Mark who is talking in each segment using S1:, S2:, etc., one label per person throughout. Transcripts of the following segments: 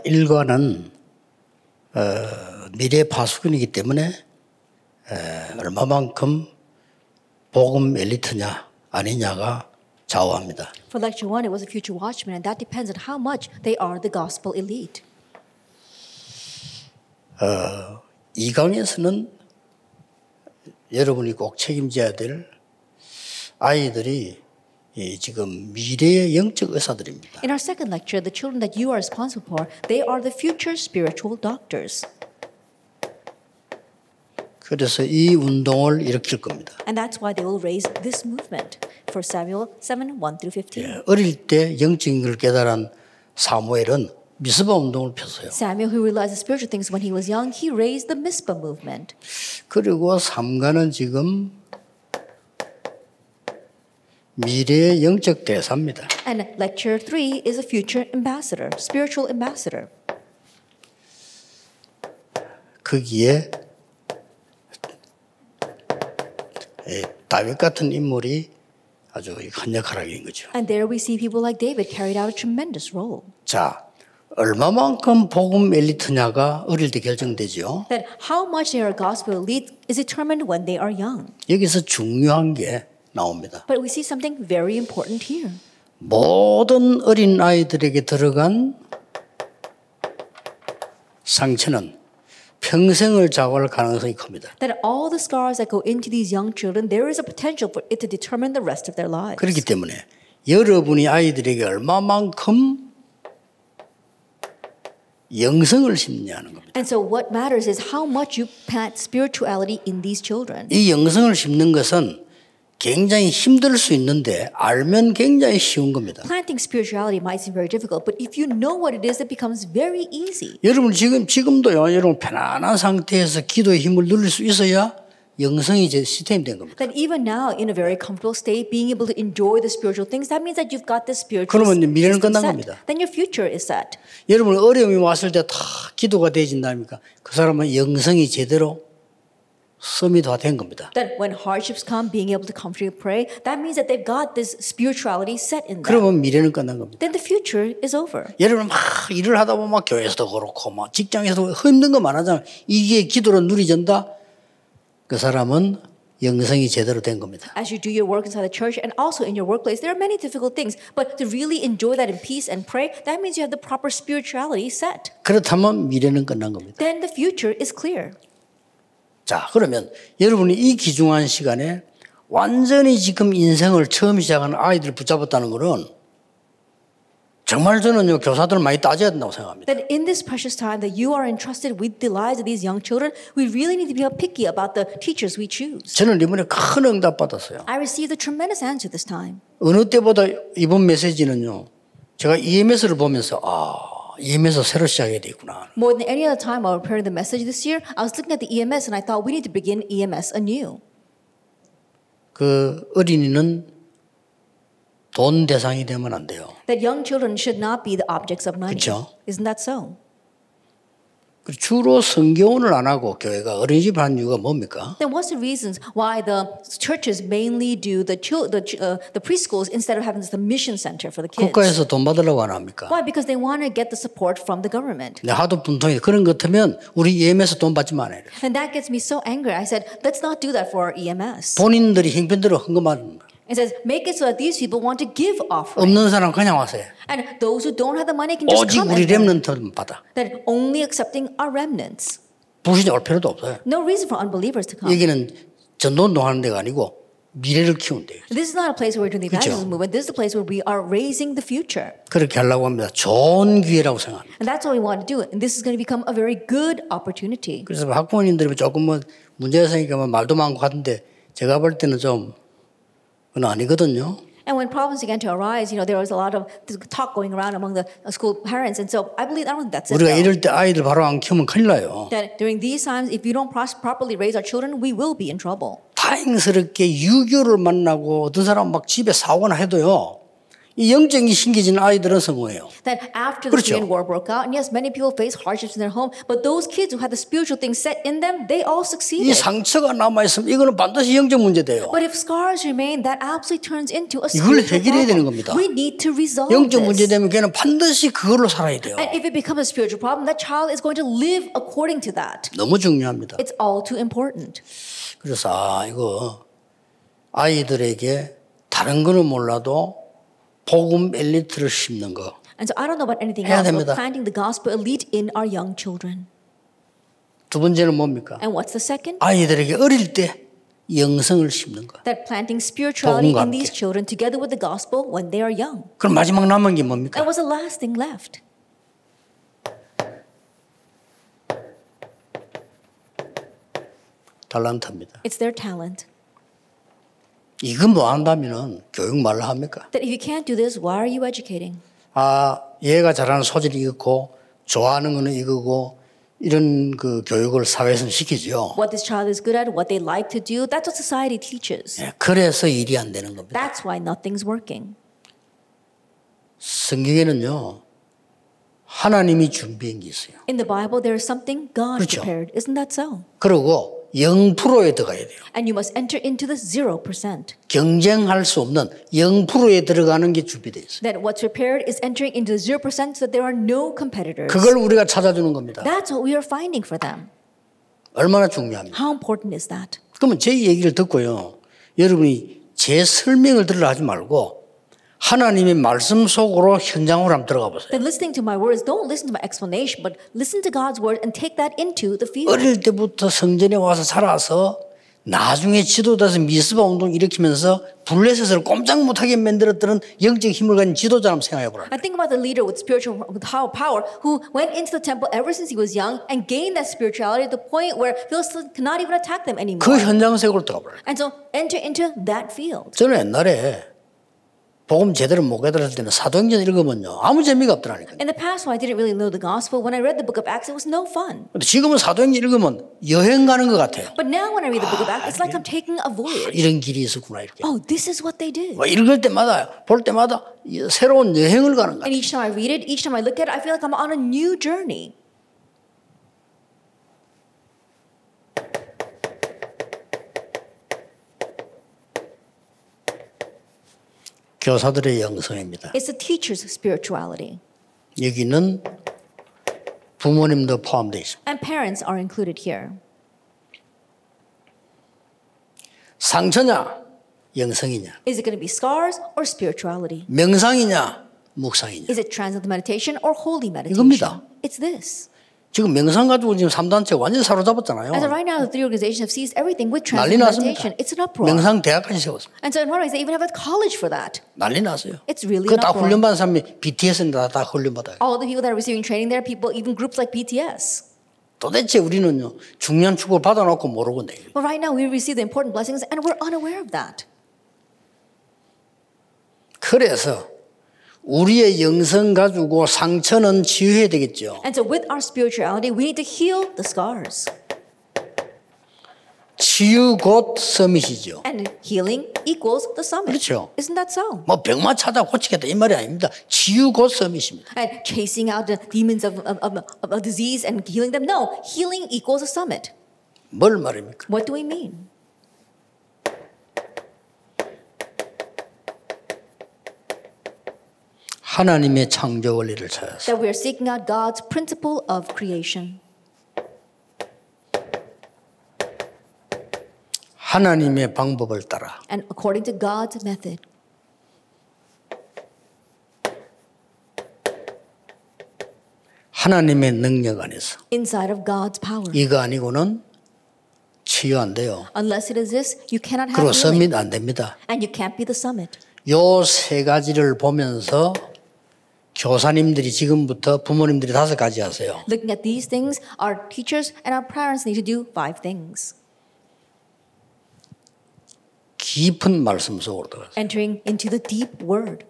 S1: 일과는 미래 파수꾼이기 때문에 얼마만큼 복음 엘리트냐 아니냐가 좌우합니다.
S2: For lecture 1, it was a future watchman, and that depends on how much they are the gospel elite.
S1: 이 강에서는 여러분이 꼭 책임져야 될 아이들이 지금 미래의 영적 의사들입니다.
S2: In our second lecture, the children that you are responsible for, they are the future spiritual doctors.
S1: 그래서 이 운동을 일으킬 겁니다.
S2: And that's why they will raise this movement. 1 Samuel 7, 1 through 15.
S1: 어릴 때 영적인 걸 깨달은 사무엘은 미스바 운동을 폈어요.
S2: Samuel, who realized the spiritual things when he was young, he raised the Mizpah movement.
S1: 그리고 삼가는 지금 미래의 영적 대사입니다.
S2: And lecture 3 is a future ambassador, spiritual ambassador.
S1: 거기에 다윗 같은 인물이 아주 큰 역할을 하게 된 거죠.
S2: And there we see people like David carried out a tremendous role.
S1: 자, 얼마만큼 복음 엘리트냐가 어릴 때 결정되죠.
S2: That how much they are gospel elite is determined when they are young.
S1: 여기서 중요한 게 나옵니다.
S2: But we see something very important here.
S1: 모든 어린 아이들에게 들어간 상처는 평생을 좌우할 가능성이 큽니다.
S2: That all the scars that go into these young children, there is a potential for it to determine the rest of their lives.
S1: 그렇기 때문에 여러분이 아이들에게 얼마만큼 영성을 심느냐는 겁니다.
S2: And so what matters is how much you plant spirituality in these children.
S1: 이 영성을 심는 것은 굉장히 힘들 수 있는데 알면 굉장히 쉬운 겁니다.
S2: Planting spirituality might seem very difficult, but if you know what it is, it becomes very easy.
S1: 여러분 지금도요. 여러분 편안한 상태에서 기도의 힘을 누릴 수 있어야 영성이 이제 시스템이 된 겁니다.
S2: That even now, in a very comfortable state, being able to enjoy the spiritual things, that means that you've got the spiritual
S1: 그러면 미래는
S2: system
S1: 끝난
S2: set.
S1: 겁니다.
S2: Then your future is set.
S1: 여러분 어려움이 왔을 때 다 기도가 되어진다니까 그 사람은 영성이 제대로 썸이 다 된 겁니다.
S2: That when hardships come, being able to comfortably pray, that means that they've got this spirituality set in them.
S1: 그러면 미래는 끝난 겁니다.
S2: Then the future is over.
S1: 여러분 막 일을 하다 보면 막 교회에서도 그렇고 막 직장에서도 힘든 거 많아잖아요. 이게 기도로 누리진다. 그 사람은 영성이 제대로 된 겁니다.
S2: As you do your work inside the church and also in your workplace, there are many difficult things. But to really enjoy that in peace and pray, that means you have the proper spirituality set.
S1: 그렇다면 미래는 끝난 겁니다.
S2: Then the future is clear.
S1: 자, 그러면 여러분이 이 귀중한 시간에 완전히 지금 인생을 처음 시작하는 아이들을 붙잡았다는 것은 정말 저는요, 교사들 많이 따져야 된다고 생각합니다.
S2: That in this precious time that you are entrusted with the lives of these young children, we really need to be picky about the teachers we choose.
S1: 저는 이번에 큰 응답 받았어요.
S2: I received a tremendous answer this time.
S1: 어느 때보다 이번 메시지는요, 제가 EMS를 보면서 EMS 새로 시작해야 되겠구나.
S2: More than any other time while preparing the message this year, I was looking at the EMS and I thought we need to begin EMS anew.
S1: 그 어린이는 돈 대상이 되면 안 돼요.
S2: That young children should not be the objects of money.
S1: 그렇죠?
S2: Isn't that so?
S1: 주로 성교원을 안 하고 교회가 어린이집 하는 이유가 뭡니까?
S2: Then what's the reasons why the churches mainly do the preschools instead of having the mission center for the kids?
S1: 국가에서 돈 받으려고 안 합니까?
S2: Why? Because they want to get the support from the government.
S1: 하도 분통이 그런 것 같으면 우리 EMS 돈 받지 말아야 돼.
S2: And that gets me so angry. I said, let's not do that for our EMS.
S1: 본인들이 형편대로 헌금하는 거.
S2: It says, make it so that these people want to give offering.
S1: 없는 사람 그냥 와서 해.
S2: And those who don't have the money can just
S1: 오직
S2: come
S1: 우리
S2: and
S1: 렘넌트만 받아.
S2: that only accepting our remnants.
S1: 불신자 올 필요도 없어요.
S2: No reason for unbelievers to come.
S1: 여기는 전도운동 하는 데가 아니고 미래를 키우는 데예요.
S2: This is not a place where we're doing the
S1: 그렇죠?
S2: evangelism movement. This is a place where we are raising the future.
S1: 그렇게 하려고 합니다. 좋은 기회라고 생각합니다.
S2: And that's what we want to do. And this is going to become a very good opportunity.
S1: 그래서 학부모님들이 조금 문제가 생기니까 말도 많고 하던데 제가 볼 때는 좀 그건 아니거든요.
S2: And when problems began to arise, there was a lot of talk going around among the school parents. And so I don't think that's it.
S1: 우리가
S2: though.
S1: 이럴 때 아이들 바로 안 키우면 큰일 나요.
S2: That during these times, if you don't properly raise our children, we will be in trouble.
S1: 다행스럽게 유교를 만나고 어떤 사람 막 집에 사고나 해도요. 이 영적인 신기진 아이들은 성공해요.
S2: That after the
S1: 그렇죠.
S2: Korean War broke out, and yes, many people face hardships in their home, but those kids who had the spiritual things set in them, they all
S1: 이
S2: succeeded.
S1: 상처가 남아있으면 이거는 반드시 영적 문제 돼요.
S2: But if scars remain, that absolutely turns into a
S1: 이걸
S2: spiritual
S1: 해결해야 되는
S2: problem.
S1: 겁니다.
S2: We need to resolve
S1: 영적 문제
S2: this.
S1: 되면 걔는 반드시 그걸로 살아야 돼요.
S2: And if it becomes a spiritual problem, that child is going to live according to that.
S1: 너무 중요합니다.
S2: It's all too important.
S1: 그래서 이거 아이들에게 다른 거는 몰라도 복음 엘리트를 심는 거.
S2: And so I don't know about anything
S1: 해야
S2: else,
S1: 됩니다.
S2: but planting the gospel elite in our young children.
S1: 두 번째는 뭡니까?
S2: And what's the second?
S1: 아이들에게 어릴 때 영성을 심는 거.
S2: That planting spirituality
S1: 복음과
S2: in these
S1: 함께.
S2: children together with the gospel when they are young.
S1: 그럼 마지막 남은 게 뭡니까?
S2: And what's the last thing left?
S1: 달란트입니다.
S2: It's their talent.
S1: 이거 뭐 한다면은 교육 말로 합니까?
S2: That if you can't do this, why are you educating?
S1: 얘가 잘하는 소질이 이렇고 좋아하는 거는 이거고 이런 그 교육을 사회에서는 시키죠.
S2: What this child is good at, what they like to do, that's what society teaches.
S1: 그래서 일이 안 되는 겁니다.
S2: That's why nothing's working.
S1: 성경에는요. 하나님이 준비한 게 있어요.
S2: In the Bible, there is something God
S1: 그렇죠.
S2: prepared. Isn't that so?
S1: 그리고 0%에 들어가야 돼요.
S2: And you must enter into the 0%.
S1: 경쟁할 수 없는 0%에 들어가는 게 준비되어 있어요.
S2: That what's prepared is entering into the 0% so that there are no competitors.
S1: 그걸 우리가 찾아주는 겁니다.
S2: That's what we are finding for them.
S1: 얼마나 중요합니까?
S2: How important is that?
S1: 그러면 제 얘기를 듣고요. 여러분이 제 설명을 들으려 하지 말고 하나님의 말씀 속으로 현장으로 한번 들어가 보세요.
S2: Then listening to my words, don't listen to my explanation, but listen to God's word and take that into the field.
S1: 어릴 때부터 성전에 와서 살아서 나중에 지도자에서 미스바 운동 일으키면서 블레셋을 꼼짝 못하게 만들었던 영적 힘을 가진 지도자라고 생각해 보라.
S2: I think about the leader with spiritual power who went into the temple ever since he was young and gained that spirituality to the point where Philistines cannot even attack them anymore.
S1: 그 현장 속으로 들어가 보라.
S2: And so enter into that field.
S1: 저는 옛날에 복음 제대로 못 깨달을 때는 사도행전 읽으면요 아무 재미가 없더라니까요.
S2: In the past, when I didn't really know the gospel, when I read the book of Acts, it was no fun.
S1: 근데 지금은 사도행전 읽으면 여행 가는 것 같아요.
S2: But now when I read the book of Acts, it's like I'm taking a voyage.
S1: 이런 길이 있었구나 이렇게.
S2: Oh, this is what they did.
S1: 읽을 때마다 볼 때마다 새로운 여행을 가는 것
S2: And
S1: 같아요.
S2: each time I read it, each time I look at it, I feel like I'm on a new journey.
S1: 교사들의 영성입니다.
S2: It's the teacher's spirituality.
S1: 여기는 부모님도 포함되어 있습니다.
S2: And parents are included here.
S1: 상처냐 영성이냐
S2: Is it going to be scars or spirituality?
S1: 명상이냐 묵상이냐
S2: Is it transcendental meditation or holy meditation?
S1: 이겁니다.
S2: It's this.
S1: 지금 명상 가지고 지금 3단체 완전히 사로잡았잖아요.
S2: And so right now, the three organizations have seized everything with
S1: 난리
S2: transcendental
S1: 났습니다.
S2: meditation. It's an uproar.
S1: 명상 대학까지 세웠습니다.
S2: And so in one way, they even have a college for that.
S1: 난리 났어요.
S2: It's really
S1: 그다
S2: an uproar.
S1: 훈련받은 사람이 BTS는 다 훈련받아요.
S2: All the people that are receiving training there, people, even groups like BTS.
S1: 도대체 우리는요 중요한 축복을 받아놓고 모르고 내.
S2: But right now, we receive the important blessings and we're unaware of that.
S1: 그래서 우리의 영성 가지고 상처는 치유해야 되겠죠.
S2: And so with our spirituality, we need to heal the scars.
S1: 치유 곧 서밋이죠.
S2: And healing equals the summit.
S1: 그렇죠.
S2: Isn't that so?
S1: 뭐 병만 찾아 고치겠다 이 말이 아닙니다. 치유 곧 서밋입니다.
S2: And chasing out the demons of a disease and healing them. No, healing equals a summit.
S1: 뭘 말입니까?
S2: What do we mean?
S1: 하나님의 창조 원리를 찾아서
S2: That we are seeking out God's principle of creation.
S1: 하나님의 방법을 따라
S2: And according to God's method.
S1: 하나님의 능력 안에서
S2: Inside of God's power.
S1: 이거 아니고는 치유 안 돼요.
S2: Unless it is this, you cannot have
S1: 그리고
S2: healing.
S1: 서밋 안 됩니다.
S2: And you can't be the summit.
S1: 요 세 가지를 보면서 교사님들이 지금부터 부모님들이 5가지 하세요.
S2: Looking at these things, our teachers and our parents need to do 5 things. 깊은 말씀 속으로 들어가서
S1: entering into the deep word.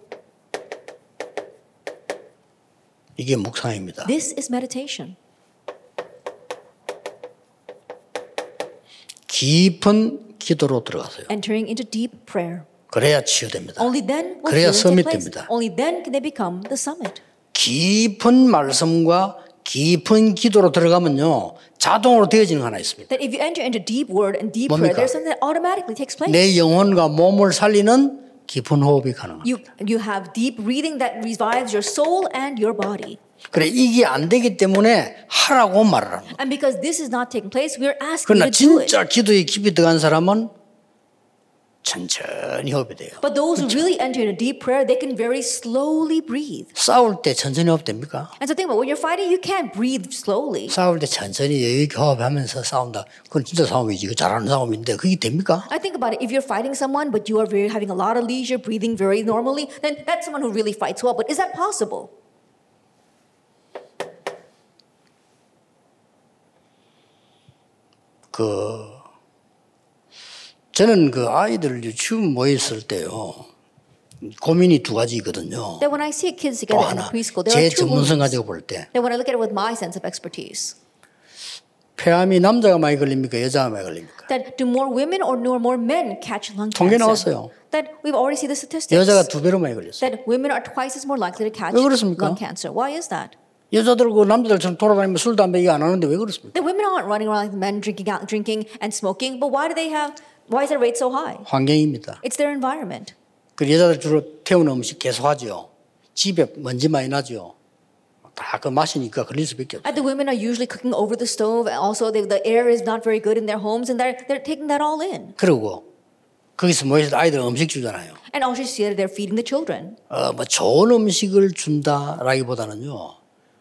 S2: 이게 묵상입니다.
S1: This is meditation.
S2: 깊은 기도로 들어가세요.
S1: Entering into deep prayer. 그래야 치유됩니다.
S2: Only then will
S1: 그래야
S2: healing take place.
S1: 서밋됩니다.
S2: Only then can they become the summit.
S1: 깊은 말씀과 깊은 기도로 들어가면요 자동으로 되어지는 거 하나 있습니다.
S2: That if you enter into deep word and deep
S1: 뭡니까?
S2: prayer, there's something that automatically takes place.
S1: 내 영혼과 몸을 살리는 깊은 호흡이 가능합니다.
S2: You have deep breathing that revives your soul and your body.
S1: 그래 이게 안 되기 때문에 하라고 말을 합니다.
S2: And because this is not taking place, we're asking
S1: 그러나
S2: you to do it.
S1: 진짜 기도에 깊이 들어간 사람은 천천히 호흡이 돼요.
S2: But those who really enter into deep prayer, they can very slowly breathe.
S1: 싸울 때 천천히 호흡 됩니까?
S2: And so think about when you're fighting, you can't breathe slowly.
S1: 싸울 때 천천히 여유 있게 호흡하면서 싸운다. 그건 진짜 싸움이지. 그 잘하는 싸움인데 그게 됩니까?
S2: I think about it. If you're fighting someone, but you are very, having a lot of leisure, breathing very normally, then that's someone who really fights well. But is that possible?
S1: 저는 그 아이들 유치원 모였을 때요 고민이 두 가지거든요.
S2: That when I see kids
S1: 또
S2: together in the
S1: 하나
S2: preschool, there
S1: 제
S2: are two
S1: 전문성
S2: wounds.
S1: 가지고 볼 때
S2: That when I look at it with my sense of expertise,
S1: 폐암이 남자가 많이 걸립니까 여자가 많이 걸립니까?
S2: that do more women or more men catch lung
S1: 통계
S2: cancer?
S1: 나왔어요.
S2: That we've already seen the statistics.
S1: 여자가 2배로 많이 걸렸어요.
S2: That women are twice as more likely to catch
S1: 왜 그렇습니까?
S2: lung cancer. Why is that?
S1: 여자들고 남자들처럼 돌아다니면 술 담배 얘기 안 하는데 왜 그렇습니까?
S2: The women aren't running around like the men drinking and smoking, but why is their rate so high?
S1: 환경입니다.
S2: It's their environment.
S1: 그 여자들 주로 태우는 음식 계속하죠. 집에 먼지 많이 나죠. 다 그 마시니까 걸릴 수밖에 없어요.
S2: And the women are usually cooking over the stove. And also, the air is not very good in their homes, and they're taking that all in.
S1: 그리고 거기서 모여서 아이들 음식 주잖아요.
S2: And also, you see that they're feeding the children.
S1: 뭐 좋은 음식을 준다라기보다는요.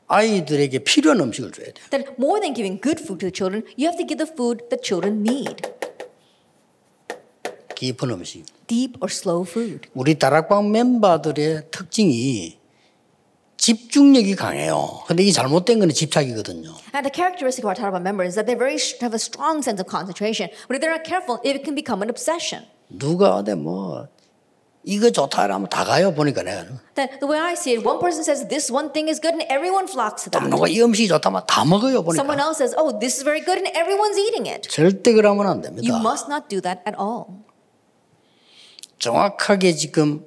S1: 아이들에게 필요한 음식을 줘야 돼요.
S2: That more than giving good food to the children, you have to give the food the children need.
S1: 깊은 음식.
S2: Deep or slow food.
S1: 우리 다락방 멤버들의 특징이 집중력이 강해요. 근데 이게 잘못된 건 집착이거든요.
S2: And the characteristic of our Tarabah members is that they have a strong sense of concentration. But if they're not careful, it can become an obsession.
S1: 누가 어디 뭐 이거 좋다 하면 다 가요 보니까 내가.
S2: That the way I see it, one person says this one thing is good and everyone flocks to
S1: 또
S2: that.
S1: 누가 이 음식이 좋다면 다 먹어요
S2: Someone
S1: 보니까.
S2: else says, oh, this is very good and everyone's eating it.
S1: 절대 그러면 안
S2: You
S1: 됩니다.
S2: must not do that at all.
S1: 정확하게 지금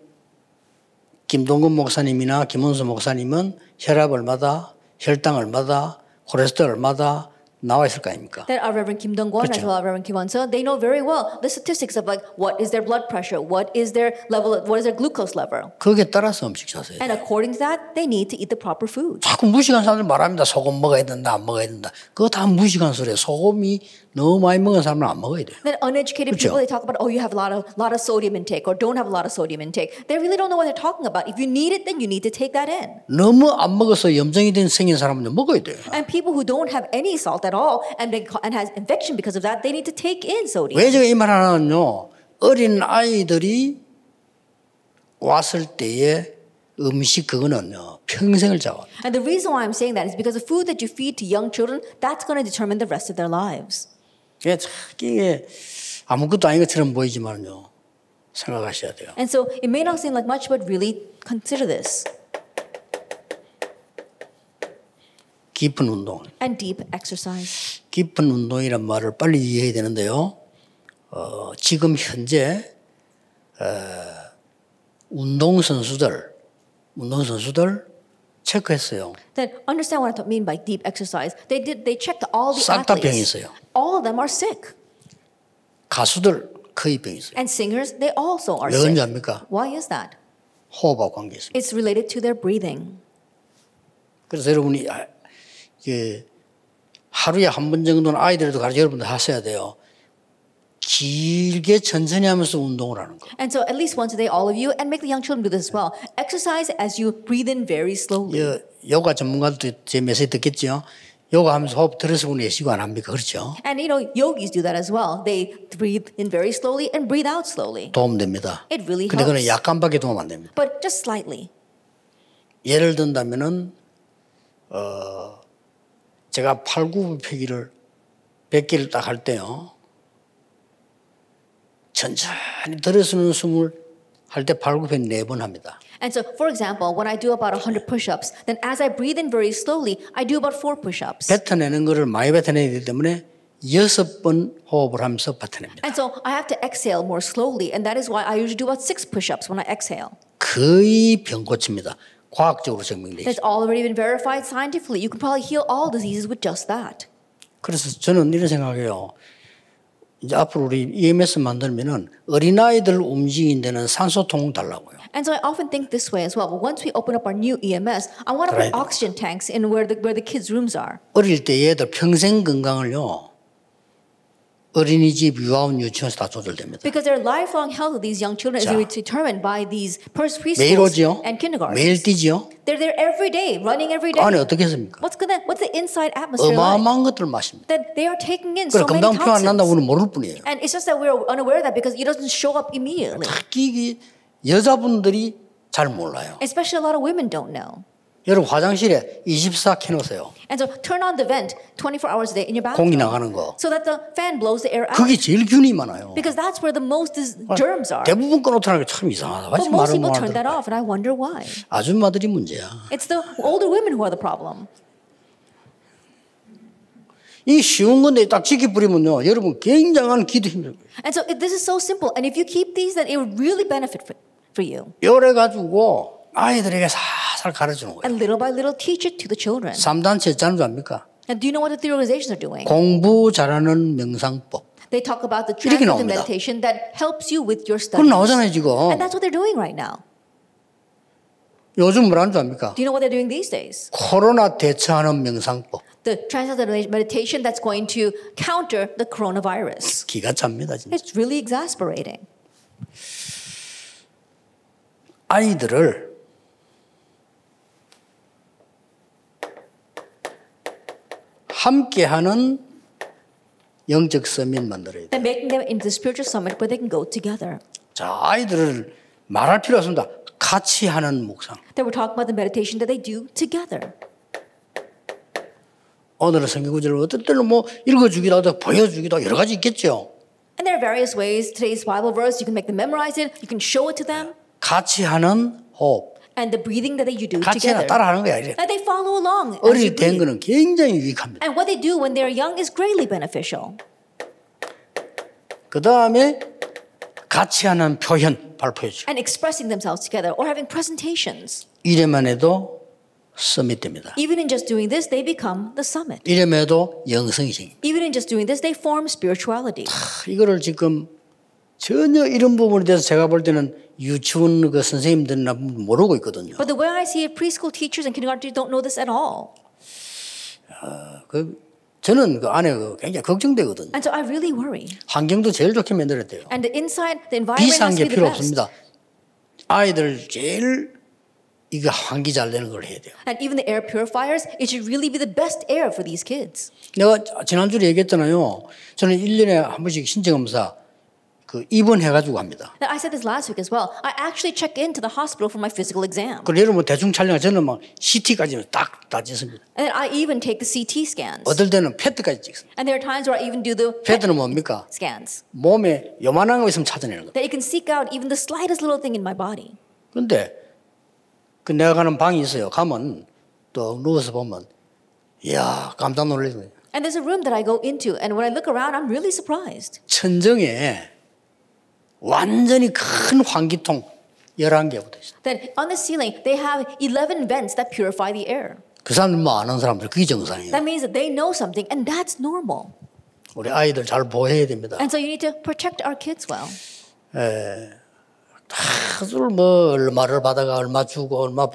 S1: 김동근 목사님이나 김원수 목사님은 혈압 얼마다, 혈당 얼마다, 콜레스테롤 얼마다 나와 있을 거 아닙니까?
S2: That our Reverend Kim Dong-kwon as
S1: 그렇죠.
S2: well as Reverend Kim Won-seo, they know very well the statistics of like what is their blood pressure, what is their level, what is their glucose level.
S1: 거기에 따라서 음식 사세요.
S2: And according to that, they need to eat the proper food.
S1: 자꾸 무식한 사람들 말합니다. 소금 먹어야 된다, 안 먹어야 된다. 그거 다 무식한 소리예요. 소금이 너무 많이 먹은 사람은 안 먹어야 돼요.
S2: Then uneducated
S1: 그렇죠.
S2: people, they talk about, oh, you have a lot of sodium intake or don't have a lot of sodium intake. They really don't know what they're talking about. If you need it, then you need to take that in.
S1: 너무 안 먹어서 염증이 생긴 사람은 먹어야 돼요.
S2: And people who don't have any salt at all and has infection because of that, they need to take in sodium.
S1: 왜 제가 이 말 하냐면요. 어린 아이들이 왔을 때의 음식 그거는요. 평생을 잡아.
S2: And the reason why I'm saying that is because the food that you feed to young children, that's going to determine the rest of their lives.
S1: 이게 아무것도 아닌 것처럼 보이지만요. 생각하셔야 돼요.
S2: And so it may not seem like much, but really consider this.
S1: 깊은 운동.
S2: And deep exercise.
S1: 깊은 운동이란 말을 빨리 이해해야 되는데요. 지금 현재 운동선수들 체크했어요.
S2: Then understand what I mean by deep exercise. They checked all the
S1: 싹 다 병이
S2: athletes.
S1: 있어요.
S2: All of them are sick.
S1: 가수들 거의 병이 있어요.
S2: And singers, they also are
S1: 왜
S2: sick.
S1: 그런지 압니까?
S2: Why is that?
S1: 호흡하고 관계 있습니다.
S2: It's related to their breathing.
S1: 그래서 여러분이 하루에 한 번 정도는 아이들도 가르쳐 여러분들 하셔야 돼요. 길게 천천히 하면서 운동을 하는 거.
S2: And so at least once a day, all of you, and make the young children do this as well. Exercise as you breathe in very slowly.
S1: 요가 전문가들도 제 메시지 듣겠죠. 요가 하면서 호흡 들어서 내쉬고 안 합니까? 그렇죠?
S2: And yogis do that as well. They breathe in very slowly and breathe out slowly.
S1: 도움됩니다.
S2: It really
S1: 근데 그는
S2: helps.
S1: 약간밖에 도움 안 됩니다.
S2: But just slightly.
S1: 예를 든다면은 제가 팔굽혀펴기를 100개를 딱 할 때요. 천천히 들어서는 숨을 할 때 팔굽혀펴기 4번 합니다.
S2: And so, for example, when I do about 100 push-ups, then as I breathe in very slowly, I do about 4 push-ups.
S1: 뱉어내는 거를 많이 뱉어내야 되기 때문에 6번 호흡을 하면서 뱉어냅니다.
S2: And so I have to exhale more slowly, and that is why I usually do about 6 push-ups when I exhale.
S1: 거의 병고칩니다. 과학적으로 증명돼 있어요.
S2: It's already been verified scientifically. You can probably heal all diseases with just that.
S1: 그래서 저는 이런 생각해요. 이제 앞으로 우리 EMS 만들면은 어린아이들 움직이는 데는 산소통 달라고요.
S2: And so I often think this way as well. But once we open up our new EMS, I want to put
S1: Right.
S2: oxygen tanks in where the kids' rooms are.
S1: 어릴 때 얘들 평생 건강을요. 어린이집, 유아원, 유치원에서 다 조절됩니다.
S2: Because their lifelong health of these young children is
S1: 자.
S2: determined by these
S1: 매일
S2: preschools
S1: 오지요.
S2: and kindergartens.
S1: 매일 뛰지요.
S2: They're there every day, running every day.
S1: 안에 어떻게 했습니까?
S2: What's the inside atmosphere like?
S1: 어마어마한 것들을 마십니다.
S2: That they are taking in
S1: 그래
S2: so many
S1: 금방 표 안 난다고
S2: toxins.
S1: 우리는 모를 뿐이에요.
S2: And it's just that we're unaware of that because it doesn't show up immediately.
S1: 특히 이 여자분들이 잘 몰라요.
S2: Especially a lot of women don't know.
S1: 여러분 화장실에 24 켜놓으세요.
S2: And so turn on the vent 24 hours a day in your
S1: 공기
S2: bathroom
S1: 나가는 거.
S2: so that the fan blows the air out.
S1: 그게 제일 균이 많아요.
S2: Because that's where the most germs are.
S1: 대부분 꺼놓더라는 게 참 이상하다.
S2: But
S1: 하지
S2: most
S1: 말은
S2: people turn that
S1: 말든
S2: off, and I wonder why.
S1: 아줌마들이 문제야.
S2: It's the older women who are the problem.
S1: 이 쉬운 건데 딱 지켜버리면요. 여러분 굉장한 기도 힘들고요.
S2: And so this is so simple. And if you keep these, then it would really benefit for you.
S1: 이래가지고 아이들에게 살살 가르치는 거예요.
S2: And little by little, teach it to the children.
S1: 3단체 있잖아요. 줄 압니까?
S2: And do you know what the three organizations are doing?
S1: 공부 잘하는 명상법.
S2: They talk about the
S1: 이렇게
S2: transcendental
S1: 나옵니다.
S2: meditation that helps you with your
S1: 그건
S2: studies.
S1: 나오잖아요 지금.
S2: And that's what they're doing right now.
S1: 요즘 뭐라는 줄 압니까?
S2: Do you know what they're doing these days?
S1: 코로나 대처하는 명상법.
S2: The transcendental meditation that's going to counter the coronavirus.
S1: 기가 찹니다 진짜.
S2: It's really exasperating.
S1: 아이들을 함께하는 영적 서밋 만들어야 돼.
S2: And making them into the spiritual summit where they can go together.
S1: 자, 아이들을 말할 필요 없습니다. 같이 하는 묵상.
S2: That we're talking about the meditation that they do together.
S1: 오늘의 성경 구절을 어떨 때는 뭐 읽어주기도 하고 보여주기도 하고 여러 가지 있겠죠.
S2: And there are various ways. Today's Bible verse, you can make them memorize it. You can show it to them.
S1: 같이 하는 호흡.
S2: And the breathing that you do
S1: 같이 하나
S2: together.
S1: 따라하는 거야. 이래.
S2: And they follow along as you
S1: 어릴 된
S2: breathe.
S1: 거는 굉장히 유익합니다.
S2: And what they do when they're young is greatly beneficial.
S1: 그 다음에 같이 하는 표현 발표해 주고
S2: And expressing themselves together or having presentations.
S1: 이래만 해도 서밋됩니다.
S2: Even in just doing this, they become the summit.
S1: 이래만 해도 영성이 생깁니다.
S2: Even in just doing this, they form spirituality.
S1: 이거를 지금 전혀 이런 부분에 대해서 제가 볼 때는 유치원 그 선생님들은 모르고 있거든요.
S2: But the way I see it, preschool teachers and kindergarten teachers don't know this at all.
S1: 저는 그 안에 굉장히 걱정되거든요.
S2: And so I really worry.
S1: 환경도 제일 좋게 만들어야 돼요.
S2: And the inside, the environment
S1: 비싼
S2: has to
S1: 게
S2: be the
S1: 필요
S2: best.
S1: 없습니다. 아이들 제일 이거 환기 잘 되는 걸 해야 돼요.
S2: And even the air purifiers, it should really be the best air for these kids.
S1: 내가 지난주에 얘기했잖아요. 저는 1년에 한 번씩 신체검사 그 입원해가지고 합니다.
S2: Now, I said this last week as well. I actually check into the hospital for my physical exam.
S1: 그리고 여러분 대충 촬영하 저는 막 CT까지는 딱 찍습니다.
S2: And then I even take the CT scans.
S1: 어떨 때는 패트까지 찍습니다.
S2: And there are times where I even do the PET
S1: 패트는 뭡니까?
S2: scans.
S1: 몸에 요만한 거 있으면 찾아내는 거다.
S2: That you can seek out even the slightest little thing in my body.
S1: 근데 그 내가 가는 방이 있어요. 가면 또 누워서 보면 이야 깜짝 놀라요.
S2: And there's a room that I go into, and when I look around, I'm really surprised.
S1: 천정에 완전히 큰 환기통 11개 붙어 있어요.
S2: That on the ceiling, they have 11 vents that purify the air.
S1: 그 사람들 뭐 아는 사람들 그게 정상이에요.
S2: That means that they know something, and that's normal.
S1: 우리 아이들 잘 보호해야 됩니다.
S2: And so you need to protect our kids well.
S1: 다들 뭐 얼마를 받아가 얼마 주고 얼마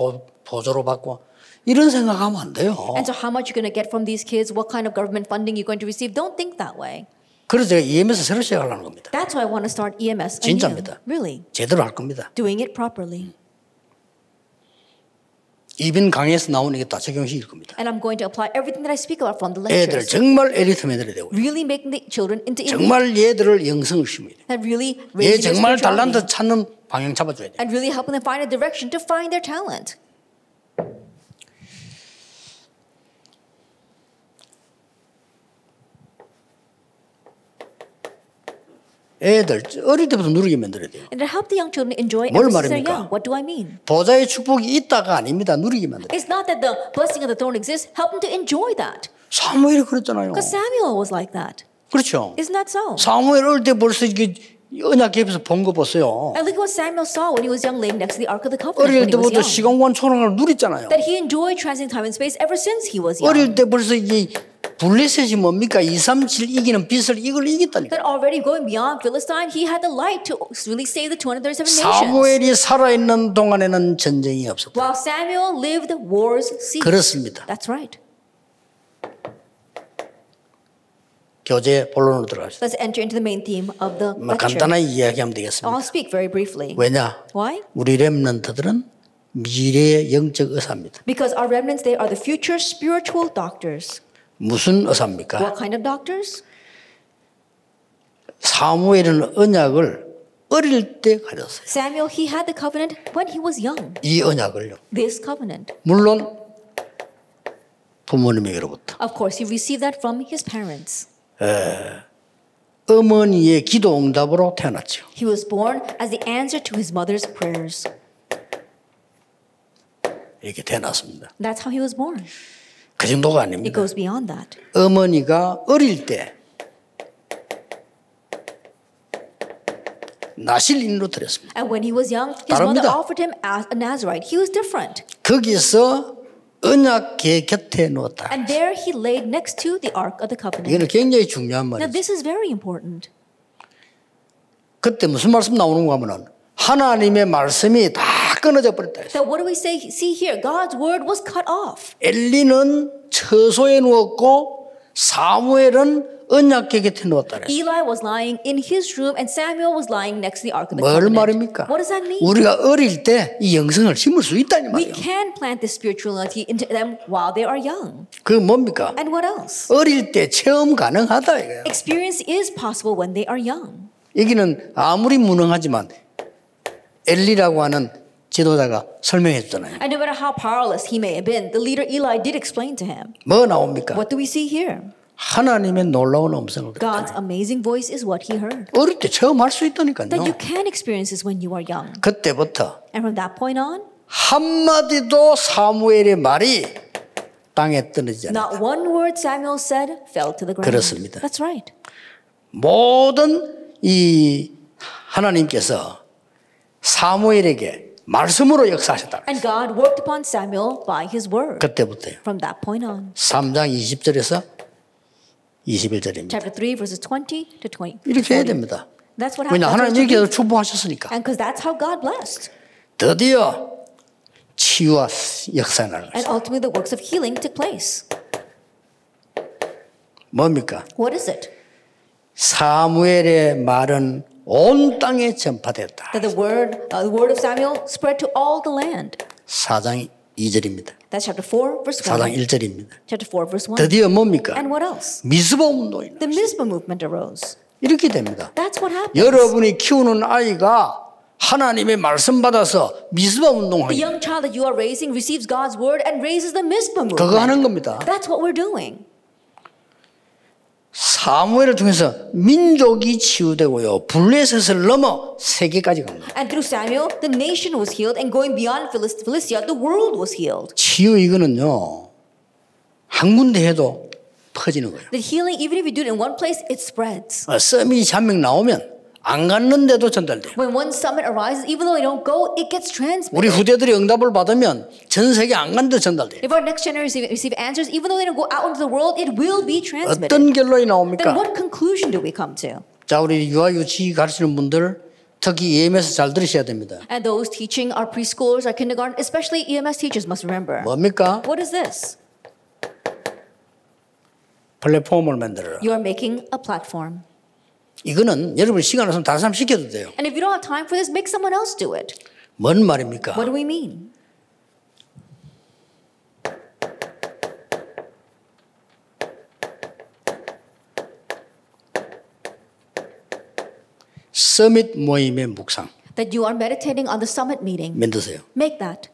S1: 보조로 받고 이런 생각하면 안 돼요.
S2: And so how much you're going to get from these kids, what kind of government funding you're going to receive, don't think that way.
S1: 그래서 제가 EMS 새로 시작하려는 겁니다.
S2: That's why I want to start EMS anew.
S1: 진짜입니다.
S2: Really,
S1: 제대로 할 겁니다.
S2: doing it properly.
S1: 이빈 강의에서 나오는 게 다 적용시킬 겁니다.
S2: And I'm going to apply everything that I speak about from the
S1: 애들
S2: lectures.
S1: 정말 에리트 만들어야 되고
S2: Really making the children into elite.
S1: 정말 얘들을 영성을 심어야 돼요.
S2: That really
S1: 얘
S2: raising their
S1: 정말
S2: spirituality.
S1: 달란트 찾는 방향 잡아줘야 돼요.
S2: And really helping them find a direction to find their talent.
S1: 애들 어릴 때부터 누리게 만들어야 돼요.
S2: And to help the young children enjoy
S1: 뭘
S2: ever since they're
S1: 말입니까?
S2: young. What do I mean?
S1: 보좌의 축복이 있다가 아닙니다. 누리게 만들어요.
S2: It's not that the blessing of the throne exists. Help them to enjoy that.
S1: 사무엘이 그랬잖아요.
S2: Because Samuel was like that.
S1: 그렇죠.
S2: Isn't that so?
S1: 사무엘 어릴 때 벌써 이게 언약 궤에서 본 거 보세요.
S2: And look what Samuel saw when he was young, laying next to the Ark of the Covenant
S1: 어릴
S2: when he was
S1: 때부터
S2: young.
S1: 시간과 초랑을 누렸잖아요.
S2: That he enjoyed transiting time and space ever since he was young.
S1: 어릴 때 벌써 이게 블레셋이 뭡니까? 237 이기는 빛을 이걸 이겼다니까.
S2: That already going beyond Philistine, he had the light to really save the 237 nations.
S1: 사무엘이 살아있는 동안에는 전쟁이 없었다.
S2: While Samuel lived, wars ceased.
S1: 그렇습니다.
S2: That's right.
S1: 교재 본론으로 들어가시죠.
S2: Let's enter into the main theme of the
S1: 뭐
S2: lecture.
S1: 간단하게 이야기하면 되겠습니다.
S2: I'll speak very briefly.
S1: 왜냐?
S2: Why?
S1: 우리 렘넌트들은 미래의 영적 의사입니다.
S2: Because our remnants, they are the future spiritual doctors.
S1: 무슨 의사입니까?
S2: What kind of doctors?
S1: 사무엘은 언약을 어릴 때 가졌어요.
S2: Samuel, he had the covenant when he was young.
S1: 이 언약을요.
S2: This covenant.
S1: 물론 부모님에게로부터
S2: Of course, he received that from his parents.
S1: 어머니의 기도 응답으로 태어났죠.
S2: He was born as the answer to his mother's prayers.
S1: 이렇게 태어났습니다.
S2: That's how he was born.
S1: 그 정도가
S2: It
S1: 아닙니다.
S2: goes beyond that.
S1: 어머니가 어릴 때 나실인으로 드렸습니다.
S2: And when he was young, his mother
S1: 다릅니다.
S2: offered him as a Nazarite. He was different.
S1: 거기서 언약궤 곁에 놓았다.
S2: And there he laid next to the Ark of the Covenant.
S1: 이거는 굉장히 중요한
S2: Now
S1: 말이죠.
S2: this is very important.
S1: 그때 무슨 말씀 나오는가 하면은 하나님의 말씀이 다 끊어져 버렸다 했어요.
S2: So what do we see here? God's word was cut off.
S1: 엘리는 처소에 누웠고 사무엘은 언약궤 곁에 누웠다 그랬어요.
S2: Eli was lying in his room and Samuel was lying next to the Ark of the
S1: 뭘
S2: Covenant.
S1: 말입니까?
S2: What does that mean?
S1: 우리가 어릴 때 이 영성을 심을 수 있다니
S2: We
S1: 말이에요.
S2: can plant this spirituality into them while they are young.
S1: 그 뭡니까?
S2: And what else?
S1: 어릴 때 체험 가능하다 이거예요.
S2: Experience is possible when they are young.
S1: 여기는 아무리 무능하지만 엘리라고 하는 지도자가 설명해 줬잖아요.
S2: And no matter how powerless he may have been, the leader Eli did explain to him.
S1: 뭐 나옵니까?
S2: What do we see here?
S1: 하나님의 놀라운 음성을
S2: God's
S1: 듣잖아요.
S2: amazing voice is what he heard.
S1: 어릴 때 체험할 수
S2: That you
S1: 있다니까요.
S2: can experience this when you are young.
S1: 그때부터
S2: And from that point on,
S1: 한마디도 사무엘의 말이 땅에 떨어지지 않았다.
S2: not one word Samuel said fell to the ground.
S1: 그렇습니다.
S2: That's right.
S1: 모든 이 하나님께서 사무엘에게 말씀으로 역사하셨다.
S2: And God worked upon Samuel by his word.
S1: 그때부터요.
S2: From that point on.
S1: 3장 20절에서 21절입니다.
S2: Chapter 3, verses 20 to 20.
S1: 이렇게 해야 됩니다.
S2: That's what
S1: 왜냐
S2: happened.
S1: 하나님 이렇게 해서 축복하셨으니까.
S2: And because that's how God blessed.
S1: 드디어 치유와 역사가 나는
S2: And
S1: 것입니다.
S2: ultimately the works of healing took place.
S1: 뭡니까?
S2: What is it?
S1: 사무엘의 말은 온 땅에 전파되었다.
S2: That the word of Samuel spread to all the land.
S1: 4장 2절입니다.
S2: That's chapter 4, verse
S1: 4장
S2: 1.
S1: 1절입니다.
S2: Chapter 4, verse 1.
S1: 드디어 뭡니까?
S2: And what else?
S1: 미스바 운동입니다.
S2: The Mizpah movement arose.
S1: 이렇게 됩니다.
S2: That's what happened.
S1: 여러분이 키우는 아이가 하나님의 말씀 받아서 미스바
S2: The
S1: 운동하기
S2: young child that you are raising receives God's word and raises the Mizpah
S1: 그거 하는
S2: movement.
S1: 겁니다.
S2: That's what we're doing.
S1: 사무엘을 통해서 민족이 치유되고요. 블레셋을 넘어 세계까지 간 겁니다.
S2: And through Samuel, the nation was healed, and going beyond Philistia, the world was healed.
S1: 치유 이거는요. 한 군데 해도 퍼지는 거예요.
S2: The healing, even if you do it in one place, it spreads.
S1: 썸이 한명 나오면 안 갔는데도 전달돼요.
S2: When one summit arises, even though they don't go, it gets transmitted.
S1: 우리 후대들이 응답을 받으면 전 세계 안 갔는데 전달돼요.
S2: If our next generation receive answers, even though they don't go out into the world, it will be transmitted.
S1: 어떤 결론이
S2: Then
S1: 나옵니까?
S2: what conclusion do we come to?
S1: 자, 우리 유아 유치 가르치는 분들 특히 EMS 잘 들으셔야 됩니다.
S2: And those teaching our preschoolers, our kindergarten, especially EMS teachers must remember.
S1: 뭡니까?
S2: What is this?
S1: 플랫폼을 만들어라.
S2: You are making a platform.
S1: 이거는 여러분 시간 없으면 다른 사람 시켜도 돼요.
S2: And if you don't have time for this, make someone else do it.
S1: 뭔 말입니까?
S2: What do we mean?
S1: 서밋 모임의 묵상
S2: That you are meditating on the summit meeting.
S1: 만드세요.
S2: Make that.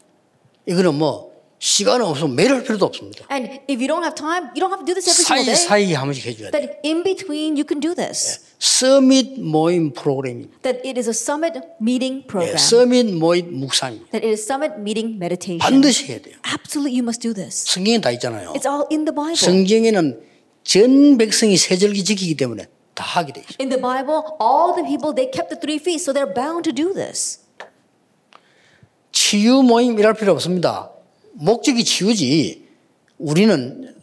S1: 이거는 뭐 시간 없으면 매일 할 필요도 없습니다.
S2: And if you don't have time, you don't have to do this every single day.
S1: 사이사이 한 번씩 해줘야 돼요.
S2: That in between you can do this.
S1: 서밋 모임 프로그램입니다.
S2: That it is a summit meeting program.
S1: 서밋 모임 묵상입니다.
S2: That it is summit meeting meditation.
S1: 반드시 해야 돼요.
S2: Absolutely, you must do this.
S1: 성경에 다 있잖아요.
S2: It's all in the Bible.
S1: 성경에는 전 백성이 세절기 지키기 때문에 다 하게 돼 있어요.
S2: In the Bible, all the people, they kept the 3 feasts, so they're bound to do this.
S1: 치유 모임 일할 필요 없습니다. 목적이 치유지. 우리는